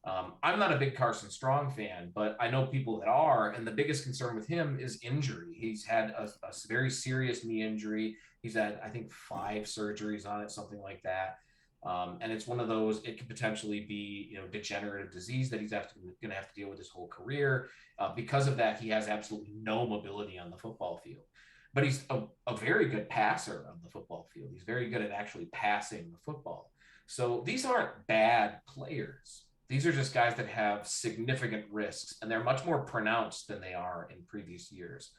I'm not a big Carson Strong fan, but I know people that are. And the biggest concern with him is injury. He's had a very serious knee injury. He's had, I think, 5 surgeries on it, something like that. And it's one of those, it could potentially be, degenerative disease that he's going to have to deal with his whole career. Because of that, he has absolutely no mobility on the football field. but he's a very good passer on the football field. He's very good at actually passing the football. So these aren't bad players. These are just guys that have significant risks, and they're much more pronounced than they are in previous years.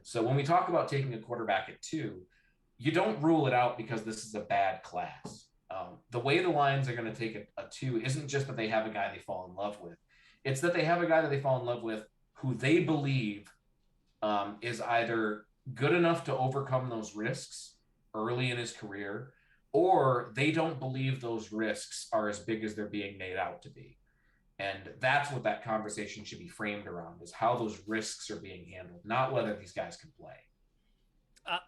So when we talk about taking a quarterback at 2, you don't rule it out because this is a bad class. The way the Lions are going to take a 2 isn't just that they have a guy they fall in love with. It's that they have a guy that they fall in love with who they believe is either good enough to overcome those risks early in his career, or they don't believe those risks are as big as they're being made out to be. And that's what that conversation should be framed around, is how those risks are being handled, not whether these guys can play.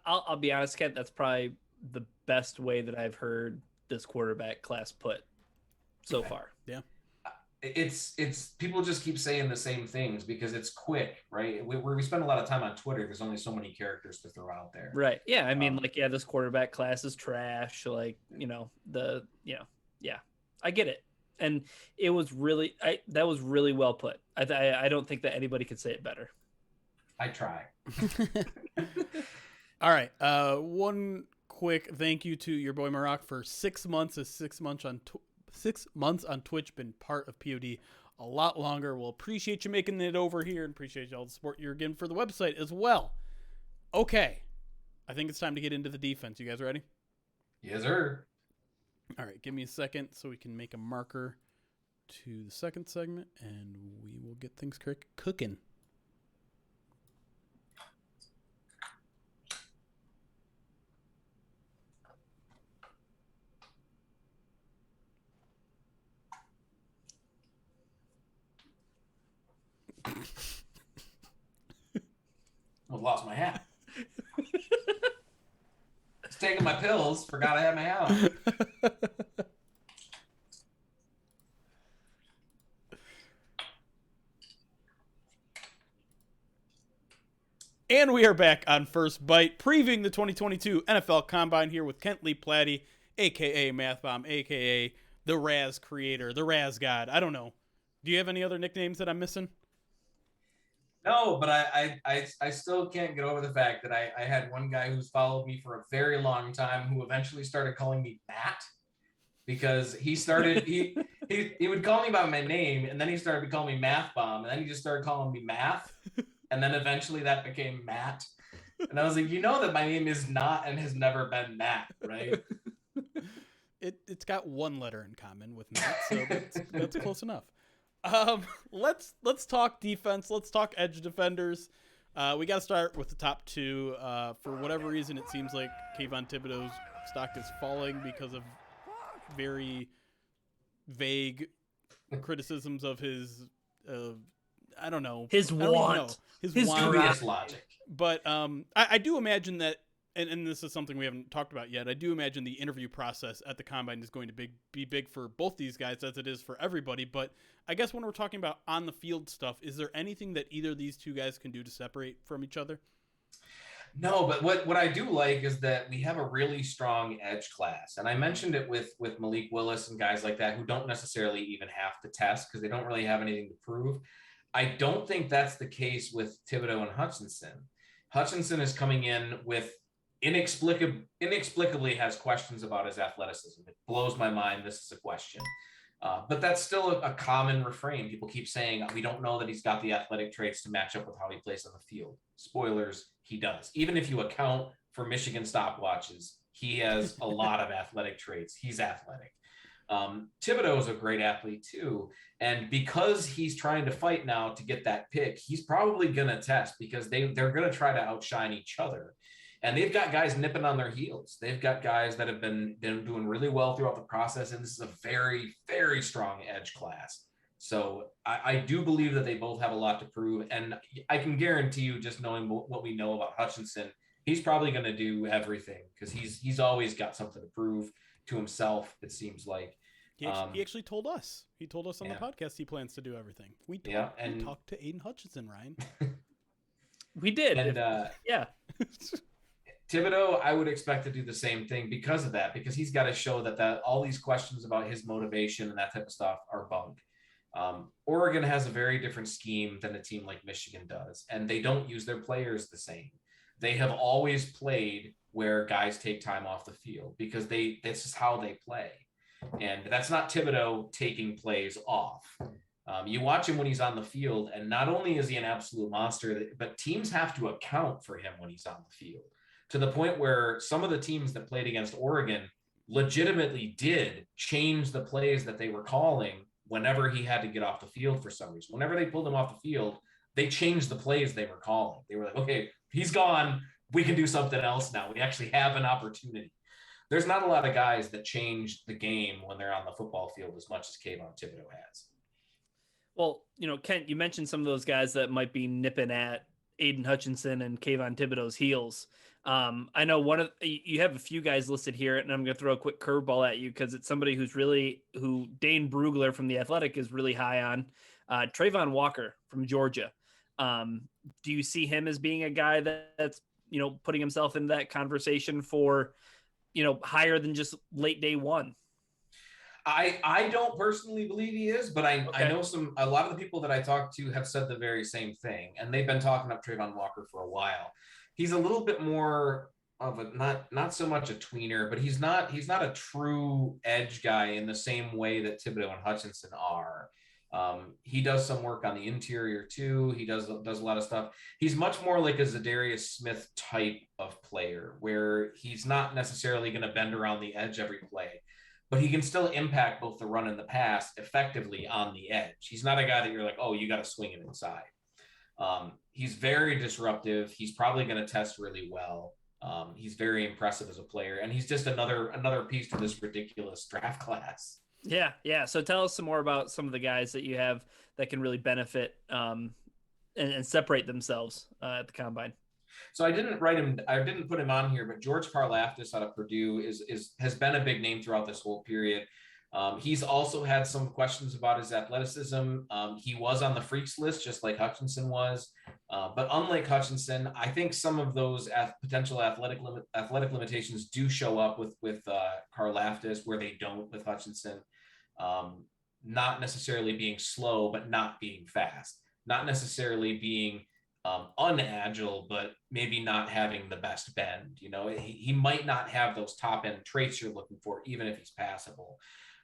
I'll be honest, Kent, that's probably the best way that I've heard this quarterback class put so far. Yeah. It's people just keep saying the same things because it's quick, right? We spend a lot of time on Twitter. There's only so many characters to throw out there. Right. Yeah. I mean, this quarterback class is trash. I get it. And it was really, that was really well put. I don't think that anybody could say it better. I try. All right. One quick thank you to your boy Maroc for 6 months. 6 months on Twitch, been part of POD a lot longer. We'll appreciate you making it over here and appreciate all the support you're getting for the website as well. Okay. I think it's time to get into the defense. You guys ready? Yes, sir. All right. Give me a second so we can make a marker to the second segment and we will get things cooking. I lost my hat. Just taking my pills, forgot I had my hat on. And we are back on First Bite, previewing the 2022 NFL Combine here with Kent Lee Platte, a.k.a. Math Bomb, a.k.a. the Raz Creator, the Raz God. I don't know. Do you have any other nicknames that I'm missing? No, but I still can't get over the fact that I had one guy who's followed me for a very long time who eventually started calling me Matt because he would call me by my name and then he started calling me Math Bomb and then he just started calling me Math and then eventually that became Matt. And I was like, you know that my name is not and has never been Matt, right? It's got one letter in common with Matt, so that's close enough. Let's talk defense. Let's talk edge defenders. We got to start with the top 2. For whatever reason, it seems like Kayvon Thibodeau's stock is falling because of very vague criticisms of his, I don't know. His want. His dubious logic. But I do imagine that, and this is something we haven't talked about yet, I do imagine the interview process at the Combine is going to be big for both these guys as it is for everybody. But I guess when we're talking about on the field stuff, is there anything that either of these two guys can do to separate from each other? No, but what I do like is that we have a really strong edge class. And I mentioned it with Malik Willis and guys like that who don't necessarily even have to test because they don't really have anything to prove. I don't think that's the case with Thibodeau and Hutchinson. Hutchinson is coming in with inexplicably has questions about his athleticism. It blows my mind. This is a question. But that's still a common refrain. People keep saying, we don't know that he's got the athletic traits to match up with how he plays on the field. Spoilers, he does. Even if you account for Michigan stopwatches, he has a lot of athletic traits. He's athletic. Thibodeau is a great athlete too. And because he's trying to fight now to get that pick, he's probably going to test because they're going to try to outshine each other. And they've got guys nipping on their heels. They've got guys that have been doing really well throughout the process. And this is a very, very strong edge class. So I do believe that they both have a lot to prove. And I can guarantee you, just knowing what we know about Hutchinson, he's probably going to do everything because he's always got something to prove to himself, it seems like. He actually told us. He told us on the podcast he plans to do everything. We talked to Aiden Hutchinson, Ryan. We did. And yeah. Thibodeau, I would expect to do the same thing because of that, because he's got to show that all these questions about his motivation and that type of stuff are bunk. Oregon has a very different scheme than a team like Michigan does, and they don't use their players the same. They have always played where guys take time off the field because this is how they play. And that's not Thibodeau taking plays off. You watch him when he's on the field, and not only is he an absolute monster, but teams have to account for him when he's on the field, to the point where some of the teams that played against Oregon legitimately did change the plays that they were calling whenever he had to get off the field for some reason. Whenever they pulled him off the field, they changed the plays they were calling. They were like, okay, he's gone. We can do something else now. We actually have an opportunity. There's not a lot of guys that change the game when they're on the football field as much as Kayvon Thibodeau has. Well, Kent, you mentioned some of those guys that might be nipping at Aiden Hutchinson and Kayvon Thibodeau's heels. I know you have a few guys listed here, and I'm going to throw a quick curveball at you because it's somebody who Dane Brugler from The Athletic is really high on. Trayvon Walker from Georgia. Do you see him as being a guy that's putting himself in that conversation for higher than just late day one? I don't personally believe he is, but I know a lot of the people that I talked to have said the very same thing, and they've been talking up Trayvon Walker for a while. He's a little bit more of a not so much a tweener, but he's not a true edge guy in the same way that Thibodeau and Hutchinson are. He does some work on the interior too. He does a lot of stuff. He's much more like a Zadarius Smith type of player, where he's not necessarily going to bend around the edge every play, but he can still impact both the run and the pass effectively on the edge. He's not a guy that you're like, oh, you got to swing it inside. He's very disruptive. He's probably going to test really well. He's very impressive as a player, and he's just another piece to this ridiculous draft class. Yeah. So tell us some more about some of the guys that you have that can really benefit and separate themselves at the combine. So I didn't put him on here, but George Karlaftis out of Purdue has been a big name throughout this whole period. He's also had some questions about his athleticism. He was on the freaks list, just like Hutchinson was. But unlike Hutchinson, I think some of those potential athletic limitations do show up with Karlaftis, where they don't with Hutchinson. Not necessarily being slow, but not being fast. Not necessarily being unagile, but maybe not having the best bend. He might not have those top end traits you're looking for, even if he's passable.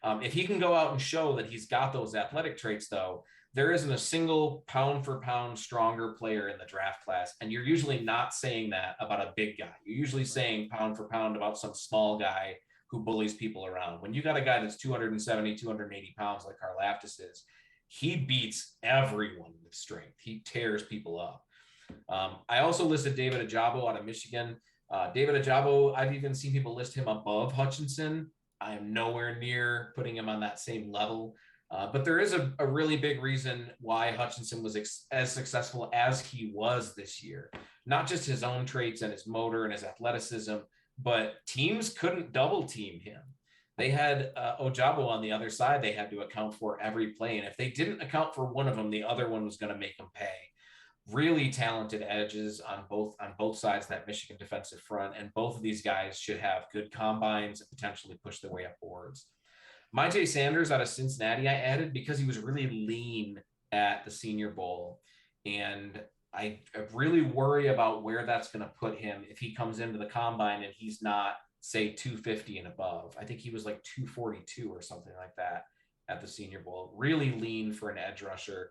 If he can go out and show that he's got those athletic traits, though, there isn't a single pound for pound stronger player in the draft class. And you're usually not saying that about a big guy. You're usually saying pound for pound about some small guy who bullies people around. When you got a guy that's 270, 280 pounds like Karlaftis is, he beats everyone with strength. He tears people up. I also listed David Ojabo out of Michigan. David Ojabo, I've even seen people list him above Hutchinson. I am nowhere near putting him on that same level. But there is a really big reason why Hutchinson was as successful as he was this year. Not just his own traits and his motor and his athleticism, but teams couldn't double team him. They had Ojabo on the other side they had to account for every play. And if they didn't account for one of them, the other one was going to make them pay. Really talented edges on both sides of that Michigan defensive front. And both of these guys should have good combines and potentially push their way up boards. Myjai Sanders out of Cincinnati, I added because he was really lean at the Senior Bowl. And I really worry about where that's going to put him if he comes into the combine and he's not, say, 250 and above. I think he was like 242 or something like that at the Senior Bowl. Really lean for an edge rusher.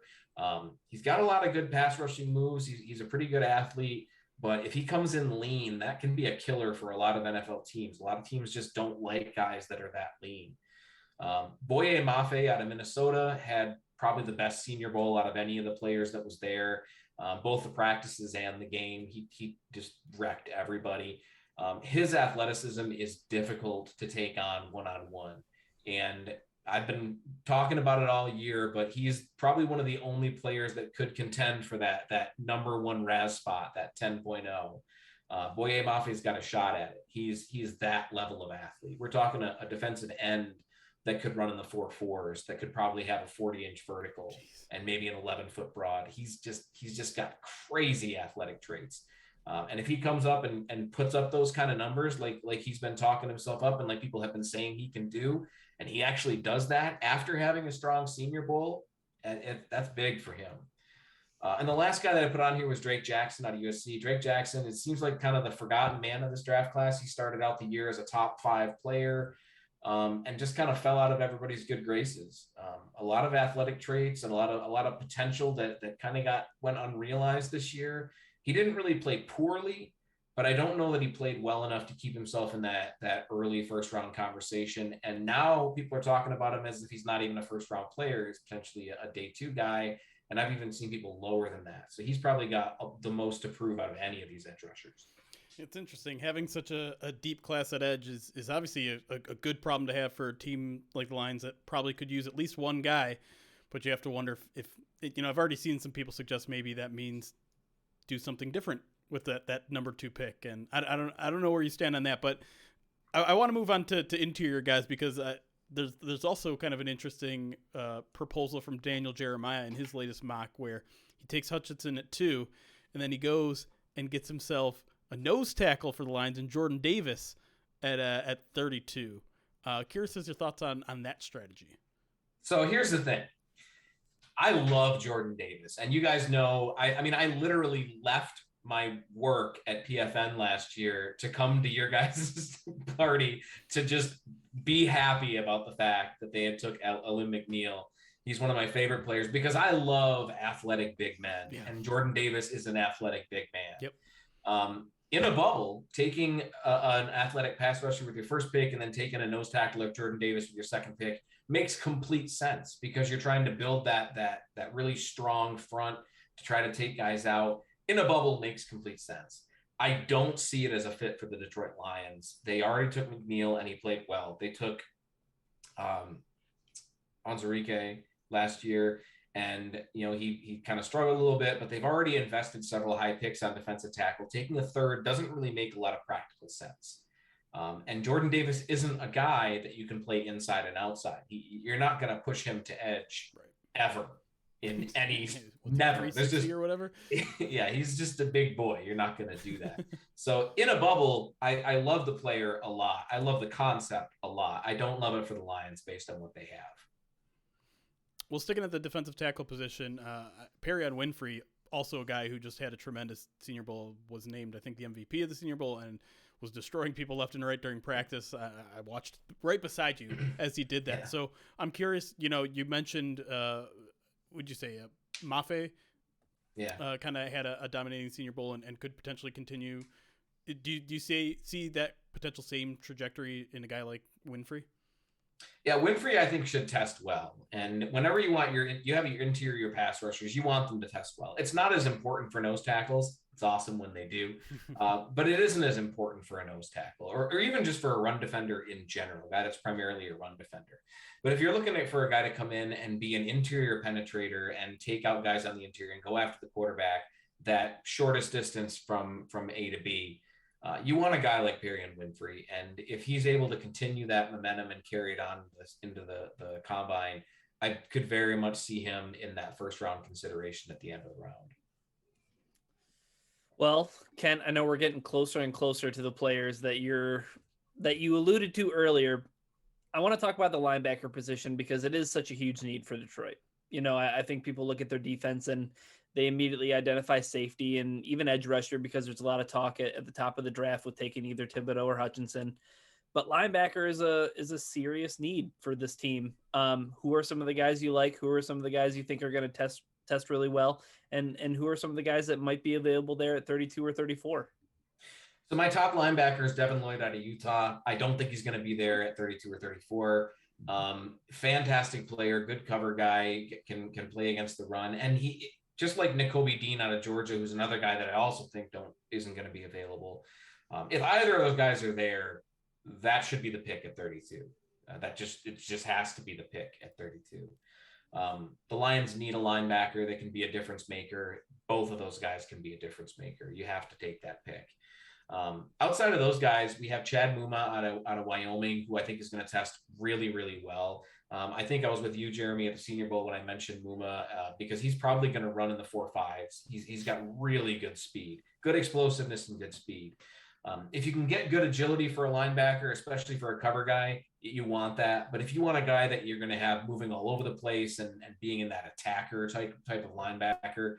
He's got a lot of good pass rushing moves. He's a pretty good athlete, but if he comes in lean, that can be a killer for a lot of NFL teams. A lot of teams just don't like guys that are that lean. Boye Mafe out of Minnesota had probably the best Senior Bowl out of any of the players that was there, both the practices and the game. He just wrecked everybody. His athleticism is difficult to take on one-on-one. And I've been talking about it all year, but he's probably one of the only players that could contend for that number one RAS spot, that 10.0. Boye Mafe's got a shot at it. He's that level of athlete. We're talking a defensive end that could run in the 4.4s, that could probably have a 40-inch vertical and maybe an 11-foot broad. He's just got crazy athletic traits. And if he comes up and puts up those kind of numbers, like he's been talking himself up and like people have been saying he can do, and he actually does that after having a strong Senior Bowl, that's big for him. And the last guy that I put on here was Drake Jackson out of USC. Drake Jackson, it seems like kind of the forgotten man of this draft class. He started out the year as a top 5 player and just kind of fell out of everybody's good graces. A lot of athletic traits and a lot of potential that kind of went unrealized this year. He didn't really play poorly, but I don't know that he played well enough to keep himself in that early first round conversation. And now people are talking about him as if he's not even a first round player. He's potentially a day 2 guy. And I've even seen people lower than that. So he's probably got the most to prove out of any of these edge rushers. It's interesting. Having such a deep class at edge is obviously a good problem to have for a team like the Lions that probably could use at least one guy. But you have to wonder if I've already seen some people suggest maybe that means do something different with that number 2 pick. And I don't know where you stand on that. But I want to move on to interior guys because there's also kind of an interesting proposal from Daniel Jeremiah in his latest mock where he takes Hutchinson at 2, and then he goes and gets himself a nose tackle for the Lions and Jordan Davis at 32. Curious as your thoughts on that strategy. So here's the thing. I love Jordan Davis, and you guys know, I literally left my work at PFN last year to come to your guys' party to just be happy about the fact that they had took Alim McNeil. He's one of my favorite players because I love athletic big men, and Jordan Davis is an athletic big man. Yep. In a bubble, taking an athletic pass rusher with your first pick and then taking a nose tackle like Jordan Davis with your second pick makes complete sense because you're trying to build that really strong front to try to take guys out. In a bubble makes complete sense. I don't see it as a fit for the Detroit Lions. They already took McNeil and he played well. They took Onwuzurike last year and he kind of struggled a little bit, but they've already invested several high picks on defensive tackle. Taking the 3rd doesn't really make a lot of practical sense. And Jordan Davis isn't a guy that you can play inside and outside. You're not going to push him to edge ever. In any never there's just or whatever. Yeah, he's just a big boy. You're not going to do that. So in a bubble, I love the player a lot. I love the concept a lot. I don't love it for the Lions based on what they have. Well, sticking at the defensive tackle position, Perrian Winfrey, also a guy who just had a tremendous Senior Bowl, was named, I think, the MVP of the Senior Bowl and was destroying people left and right during practice. I watched right beside you as he did that. Yeah. So I'm curious, you mentioned would you say Mafe? Yeah. Kind of had a dominating Senior Bowl and could potentially continue. Do you see that potential same trajectory in a guy like Winfrey? Yeah, Winfrey, I think, should test well. And whenever you have your interior pass rushers, you want them to test well. It's not as important for nose tackles. It's awesome when they do. But it isn't as important for a nose tackle or even just for a run defender in general. That is primarily a run defender. But if you're looking for a guy to come in and be an interior penetrator and take out guys on the interior and go after the quarterback, that shortest distance from A to B, you want a guy like Perrian Winfrey. And if he's able to continue that momentum and carry it on into the combine, I could very much see him in that first round consideration at the end of the round. Well, Kent, I know we're getting closer and closer to the players that you alluded to earlier. I want to talk about the linebacker position because it is such a huge need for Detroit. I think people look at their defense and they immediately identify safety and even edge rusher because there's a lot of talk at the top of the draft with taking either Thibodeau or Hutchinson. But linebacker is a serious need for this team. Who are some of the guys you like? Who are some of the guys you think are going to test really well? And who are some of the guys that might be available there at 32 or 34? So my top linebacker is Devin Lloyd out of Utah. I don't think he's going to be there at 32 or 34. Fantastic player, good cover guy, can play against the run. And he, just like Nakobe Dean out of Georgia, who's another guy that I also think isn't going to be available. If either of those guys are there, that should be the pick at 32. It just has to be the pick at 32. The Lions need a linebacker that can be a difference maker. Both of those guys can be a difference maker. You have to take that pick. Outside of those guys, we have Chad Mumma out of Wyoming, who I think is going to test really, really well. I think I was with you, Jeremy, at the Senior Bowl when I mentioned Mumma because he's probably going to run in the 4.5s. He's got really good speed, good explosiveness, and good speed. If you can get good agility for a linebacker, especially for a cover guy, you want that. But if you want a guy that you're going to have moving all over the place and being in that attacker type of linebacker,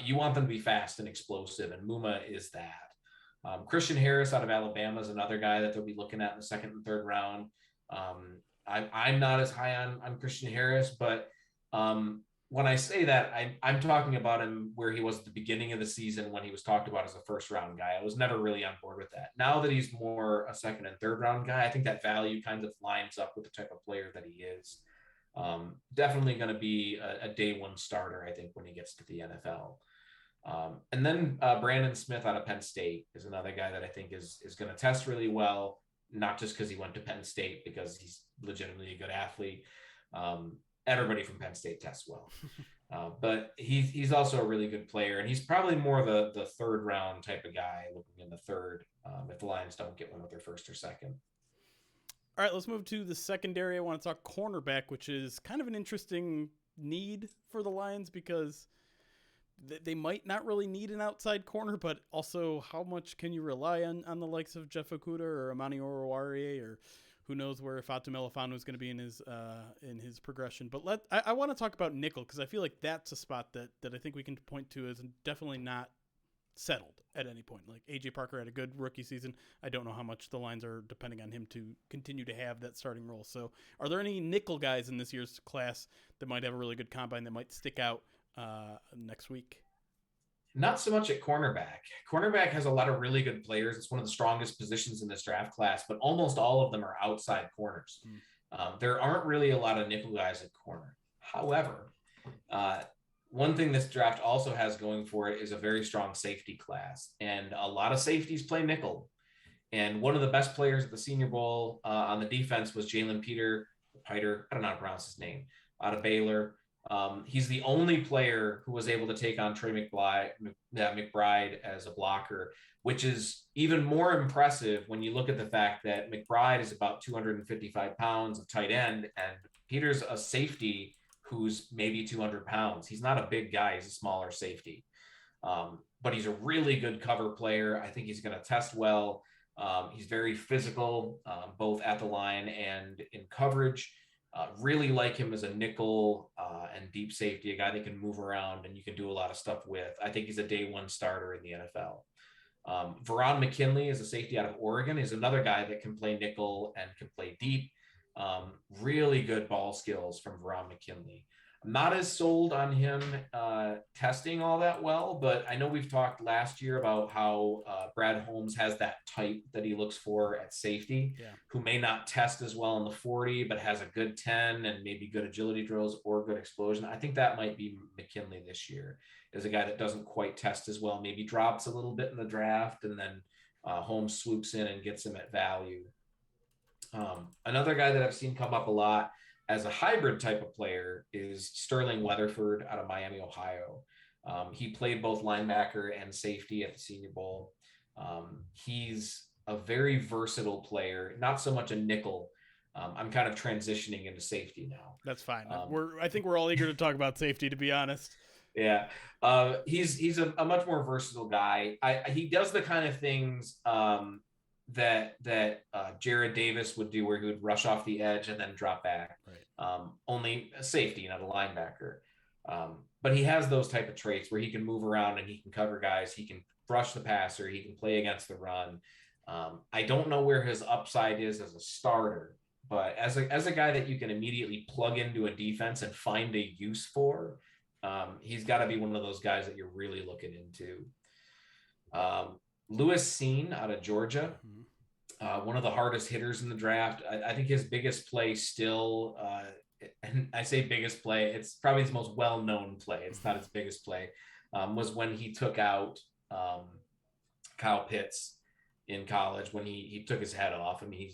You want them to be fast and explosive, and Mumma is that. Christian Harris out of Alabama is another guy that they'll be looking at in the second and third round. I'm not as high on Christian Harris, but when I say that, I'm talking about him where he was at the beginning of the season when he was talked about as a first round guy. I was never really on board with that. Now that he's more a second and third round guy, I think that value kind of lines up with the type of player that he is. Definitely going to be a day one starter, I think, when he gets to the NFL. And then Brandon Smith out of Penn State is another guy that I think is going to test really well, not just because he went to Penn State, because he's legitimately a good athlete. Everybody from Penn State tests well, but he's also a really good player, and he's probably more the third round type of guy, looking in the third if the Lions don't get one with their first or second. All right, let's move to the secondary. I want to talk cornerback, which is kind of an interesting need for the Lions because they might not really need an outside corner, but also how much can you rely on the likes of Jeff Okudah or Amani Oruwariye, or who knows where Fatu Melifonwu is going to be in his progression. But I want to talk about nickel, because I feel like that's a spot that I think we can point to as definitely not settled at any point. Like AJ Parker had a good rookie season. I don't know how much the Lions are depending on him to continue to have that starting role. So are there any nickel guys in this year's class that might have a really good combine that might stick out next week? Not so much at cornerback. Cornerback has a lot of really good players. It's one of the strongest positions in this draft class, but almost all of them are outside corners. There aren't really a lot of nickel guys at corner. However, one thing this draft also has going for it is a very strong safety class, and a lot of safeties play nickel. And one of the best players at the Senior Bowl on the defense was Jalen Piter. I don't know how to pronounce his name, out of Baylor. He's the only player who was able to take on Trey McBride as a blocker, which is even more impressive when you look at the fact that McBride is about 255 pounds of tight end, and Peter's a safety who's maybe 200 pounds. He's not a big guy. He's a smaller safety. But he's a really good cover player. I think he's going to test well. He's very physical, both at the line and in coverage. Really like him as a nickel and deep safety, a guy that can move around and you can do a lot of stuff with. I think he's a day one starter in the NFL. Veron McKinley is a safety out of Oregon, is another guy that can play nickel and can play deep. Really good ball skills from Veron McKinley. I'm not as sold on him testing all that well, but I know we've talked last year about how Brad Holmes has that type that he looks for at safety, who may not test as well in the 40, but has a good 10 and maybe good agility drills or good explosion. I think that might be McKinley this year, is a guy that doesn't quite test as well, maybe drops a little bit in the draft, and then Holmes swoops in and gets him at value. Another guy that I've seen come up a lot as a hybrid type of player is Sterling Weatherford out of Miami, Ohio. He played both linebacker and safety at the Senior Bowl. He's a very versatile player, not so much a nickel. I'm kind of transitioning into safety now. That's fine. I think we're all eager to talk about safety, to be honest. Yeah. He's a much more versatile guy. He does the kind of things that Jared Davis would do, where he would rush off the edge and then drop back. Right. Only a safety, not a linebacker. But he has those type of traits where he can move around and he can cover guys. He can rush the passer. He can play against the run. I don't know where his upside is as a starter, but as a guy that you can immediately plug into a defense and find a use for, he's got to be one of those guys that you're really looking into. Lewis Seen out of Georgia, one of the hardest hitters in the draft. I think his biggest play still, and I say biggest play, it's probably his most well-known play. It's not his biggest play, was when he took out Kyle Pitts in college when he took his head off. I mean,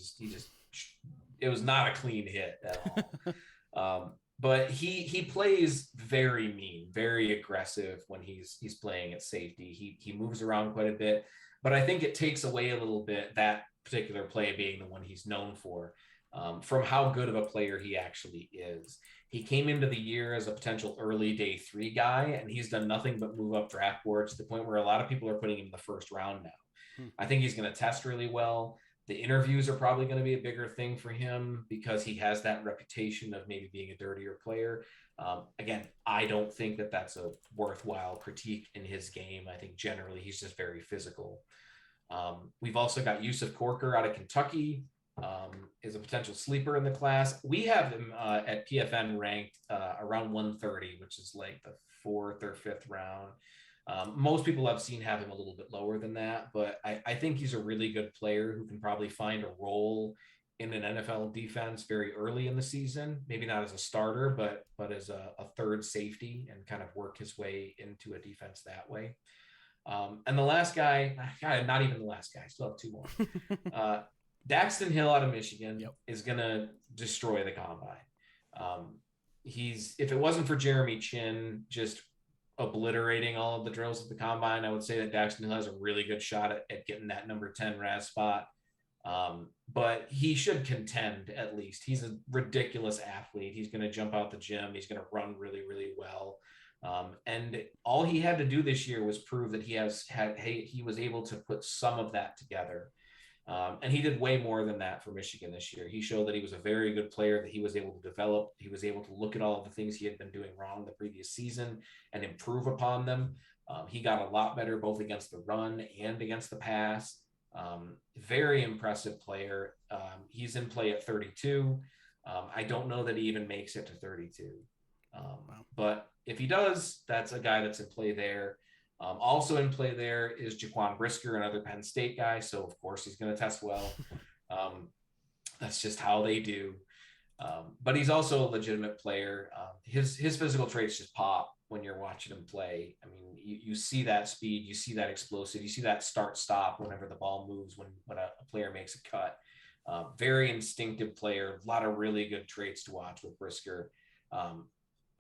it was not a clean hit at all. But he plays very mean, very aggressive when he's playing at safety. He moves around quite a bit, but I think it takes away a little bit, that particular play being the one he's known for, from how good of a player he actually is. He came into the year as a potential early day 3 guy, and he's done nothing but move up draft boards to the point where a lot of people are putting him in the first round now. I think he's going to test really well. The interviews are probably going to be a bigger thing for him because he has that reputation of maybe being a dirtier player. Again, I don't think that that's a worthwhile critique in his game. I think generally he's just very physical. We've also got Yusuf Corker out of Kentucky, is a potential sleeper in the class. We have him at PFN ranked around 130, which is like the 4th or 5th round. Most people I've seen have him a little bit lower than that, but I think he's a really good player who can probably find a role in an NFL defense very early in the season, maybe not as a starter, but as a third safety and kind of work his way into a defense that way. And the last guy, not even the last guy, still have 2 more. Daxton Hill out of Michigan is going to destroy the combine. If it wasn't for Jeremy Chin just obliterating all of the drills at the combine, I would say that Daxton Hill has a really good shot at getting that number 10 RAS spot. But he should contend at least. He's a ridiculous athlete. He's going to jump out the gym. He's going to run really, really well. And all he had to do this year was prove that he was able to put some of that together. And he did way more than that for Michigan this year. He showed that he was a very good player, that he was able to develop. He was able to look at all of the things he had been doing wrong the previous season and improve upon them. He got a lot better both against the run and against the pass. Very impressive player. He's in play at 32. I don't know that he even makes it to 32. But if he does, that's a guy that's in play there. Also in play there is Jaquan Brisker, another Penn State guy. So, of course, he's going to test well. That's just how they do. But he's also a legitimate player. His physical traits just pop when you're watching him play. I mean, you see that speed, you see that explosive, you see that start-stop whenever the ball moves, when a player makes a cut. Very instinctive player, a lot of really good traits to watch with Brisker.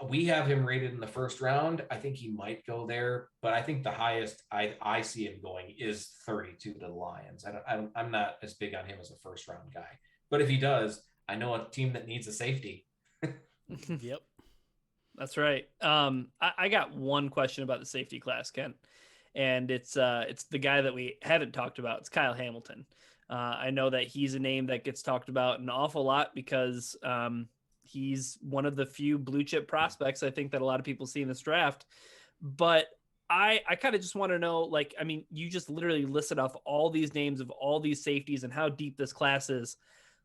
We have him rated in the 1st round. I think he might go there, but I think the highest I see him going is 32 to the Lions. I'm not as big on him as a 1st round guy, but if he does, I know a team that needs a safety. Yep. That's right. I got one question about the safety class, Kent, and it's the guy that we haven't talked about. It's Kyle Hamilton. I know that he's a name that gets talked about an awful lot because he's one of the few blue chip prospects I think that a lot of people see in this draft. But I kind of just want to know, like, I mean, you just literally listed off all these names of all these safeties and how deep this class is.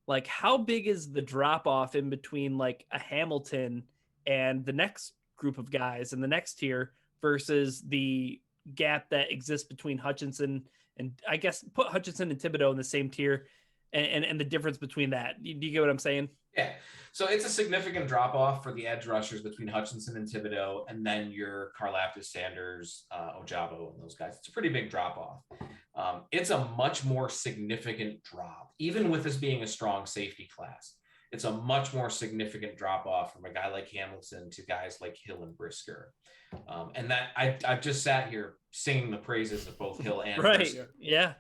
Like, how big is the drop off in between like a Hamilton and the next group of guys in the next tier versus the gap that exists between Hutchinson and, I guess, put Hutchinson and Thibodeau in the same tier and the difference between that? Do you get what I'm saying? Yeah. So it's a significant drop off for the edge rushers between Hutchinson and Thibodeau, and then your Karlaftis, Sanders, Ojabo, and those guys. It's a pretty big drop off. It's a much more significant drop, even with this being a strong safety class. It's a much more significant drop off from a guy like Hamilton to guys like Hill and Brisker. And that I've just sat here singing the praises of both Hill and right. Brisker. Yeah.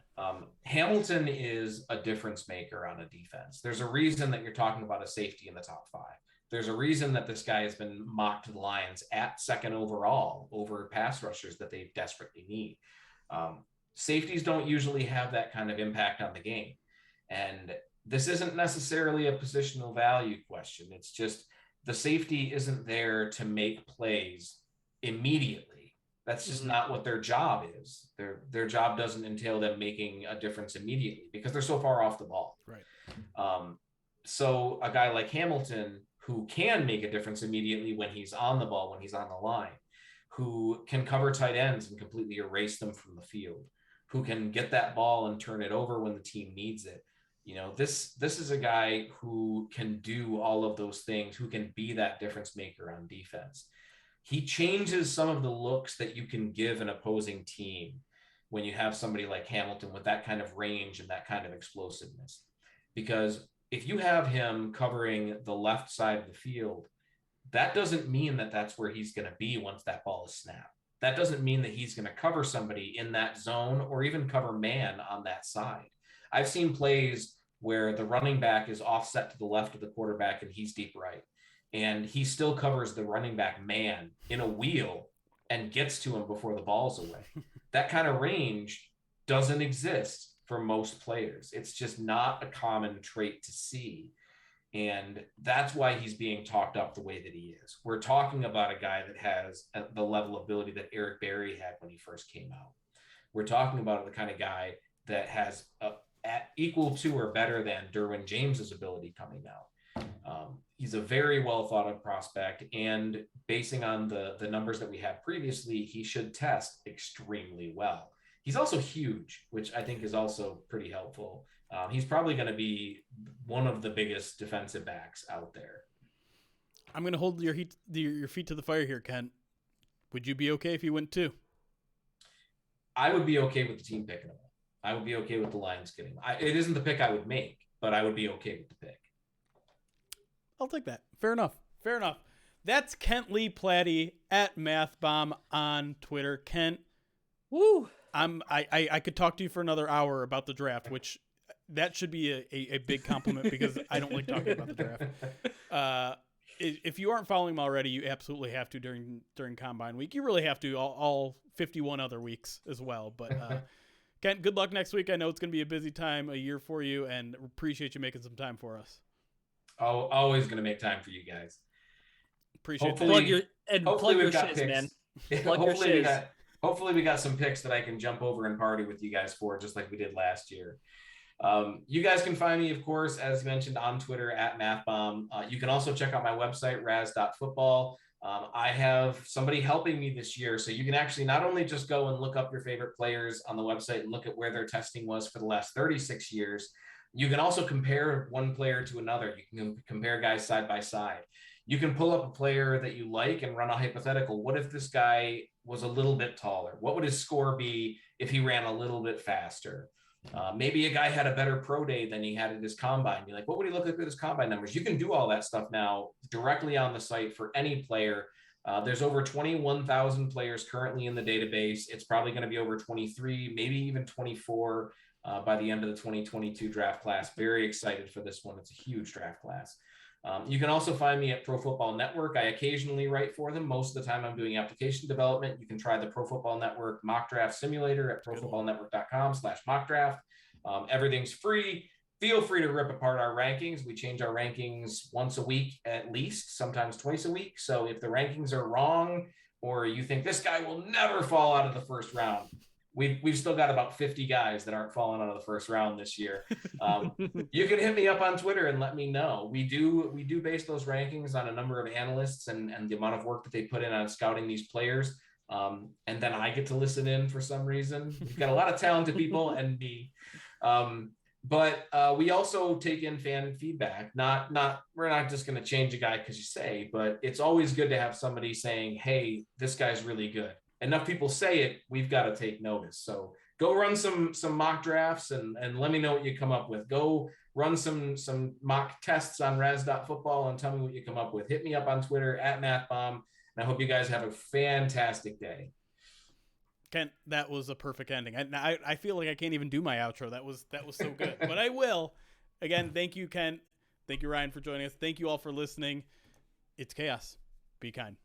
Hamilton is a difference maker on a defense. There's a reason that you're talking about a safety in the top 5. There's a reason that this guy has been mocked to the Lions at 2nd overall over pass rushers that they desperately need. Safeties don't usually have that kind of impact on the game. And this isn't necessarily a positional value question. It's just the safety isn't there to make plays immediately. That's just not what their job is. Their job doesn't entail them making a difference immediately because they're so far off the ball. Right. So a guy like Hamilton, who can make a difference immediately when he's on the ball, when he's on the line, who can cover tight ends and completely erase them from the field, who can get that ball and turn it over when the team needs it. You know, this is a guy who can do all of those things, who can be that difference maker on defense. He changes some of the looks that you can give an opposing team when you have somebody like Hamilton with that kind of range and that kind of explosiveness. Because if you have him covering the left side of the field, that doesn't mean that that's where he's going to be once that ball is snapped. That doesn't mean that he's going to cover somebody in that zone or even cover man on that side. I've seen plays where the running back is offset to the left of the quarterback and he's deep right. And he still covers the running back man in a wheel and gets to him before the ball's away. That kind of range doesn't exist for most players. It's just not a common trait to see. And that's why he's being talked up the way that he is. We're talking about a guy that has the level of ability that Eric Berry had when he first came out. We're talking about the kind of guy that has at equal to or better than Derwin James's ability coming out. He's a very well thought of prospect, and basing on the numbers that we had previously, he should test extremely well. He's also huge, which I think is also pretty helpful. He's probably going to be one of the biggest defensive backs out there. I'm going to hold your feet to the fire here, Kent. Would you be okay if you went 2? I would be okay with the team picking him. I would be okay with the Lions getting him. It isn't the pick I would make, but I would be okay with the pick. I'll take that. Fair enough. That's Kent Lee Platte at MathBomb on Twitter. Kent, woo! I could talk to you for another hour about the draft, which that should be a big compliment because I don't like talking about the draft. If you aren't following him already, you absolutely have to during Combine Week. You really have to all 51 other weeks as well. But Kent, good luck next week. I know it's going to be a busy time, a year for you, and appreciate you making some time for us. Oh, always going to make time for you guys. Appreciate it. Plug your shiz, man. Hopefully we got some picks that I can jump over and party with you guys for, just like we did last year. You guys can find me, of course, as mentioned, on Twitter at MathBomb. You can also check out my website, raz.football. I have somebody helping me this year, so you can actually not only just go and look up your favorite players on the website and look at where their testing was for the last 36 years. You can also compare one player to another. You can compare guys side by side. You can pull up a player that you like and run a hypothetical. What if this guy was a little bit taller? What would his score be if he ran a little bit faster? Maybe a guy had a better pro day than he had at his combine. You're like, what would he look like with his combine numbers? You can do all that stuff now directly on the site for any player. There's over 21,000 players currently in the database. It's probably going to be over 23, maybe even 24 by the end of the 2022 draft class. Very excited for this one. It's a huge draft class. You can also find me at Pro Football Network. I occasionally write for them. Most of the time I'm doing application development. You can try the Pro Football Network mock draft simulator at profootballnetwork.com/mock draft. Everything's free. Feel free to rip apart our rankings. We change our rankings once a week, at least, sometimes twice a week. So if the rankings are wrong, or you think this guy will never fall out of the first round, we've still got about 50 guys that aren't falling out of the first round this year. You can hit me up on Twitter and let me know. We do base those rankings on a number of analysts and the amount of work that they put in on scouting these players. And then I get to listen in for some reason. We've got a lot of talented people and me. But we also take in fan feedback. We're not just going to change a guy because you say, but it's always good to have somebody saying, hey, this guy's really good. Enough people say it, we've got to take notice. So go run some mock drafts and let me know what you come up with. Go run some mock tests on raz.football and tell me what you come up with. Hit me up on Twitter at MathBomb. And I hope you guys have a fantastic day. Kent, that was a perfect ending. I feel like I can't even do my outro. That was so good, but I will. Again, thank you, Kent. Thank you, Ryan, for joining us. Thank you all for listening. It's chaos. Be kind.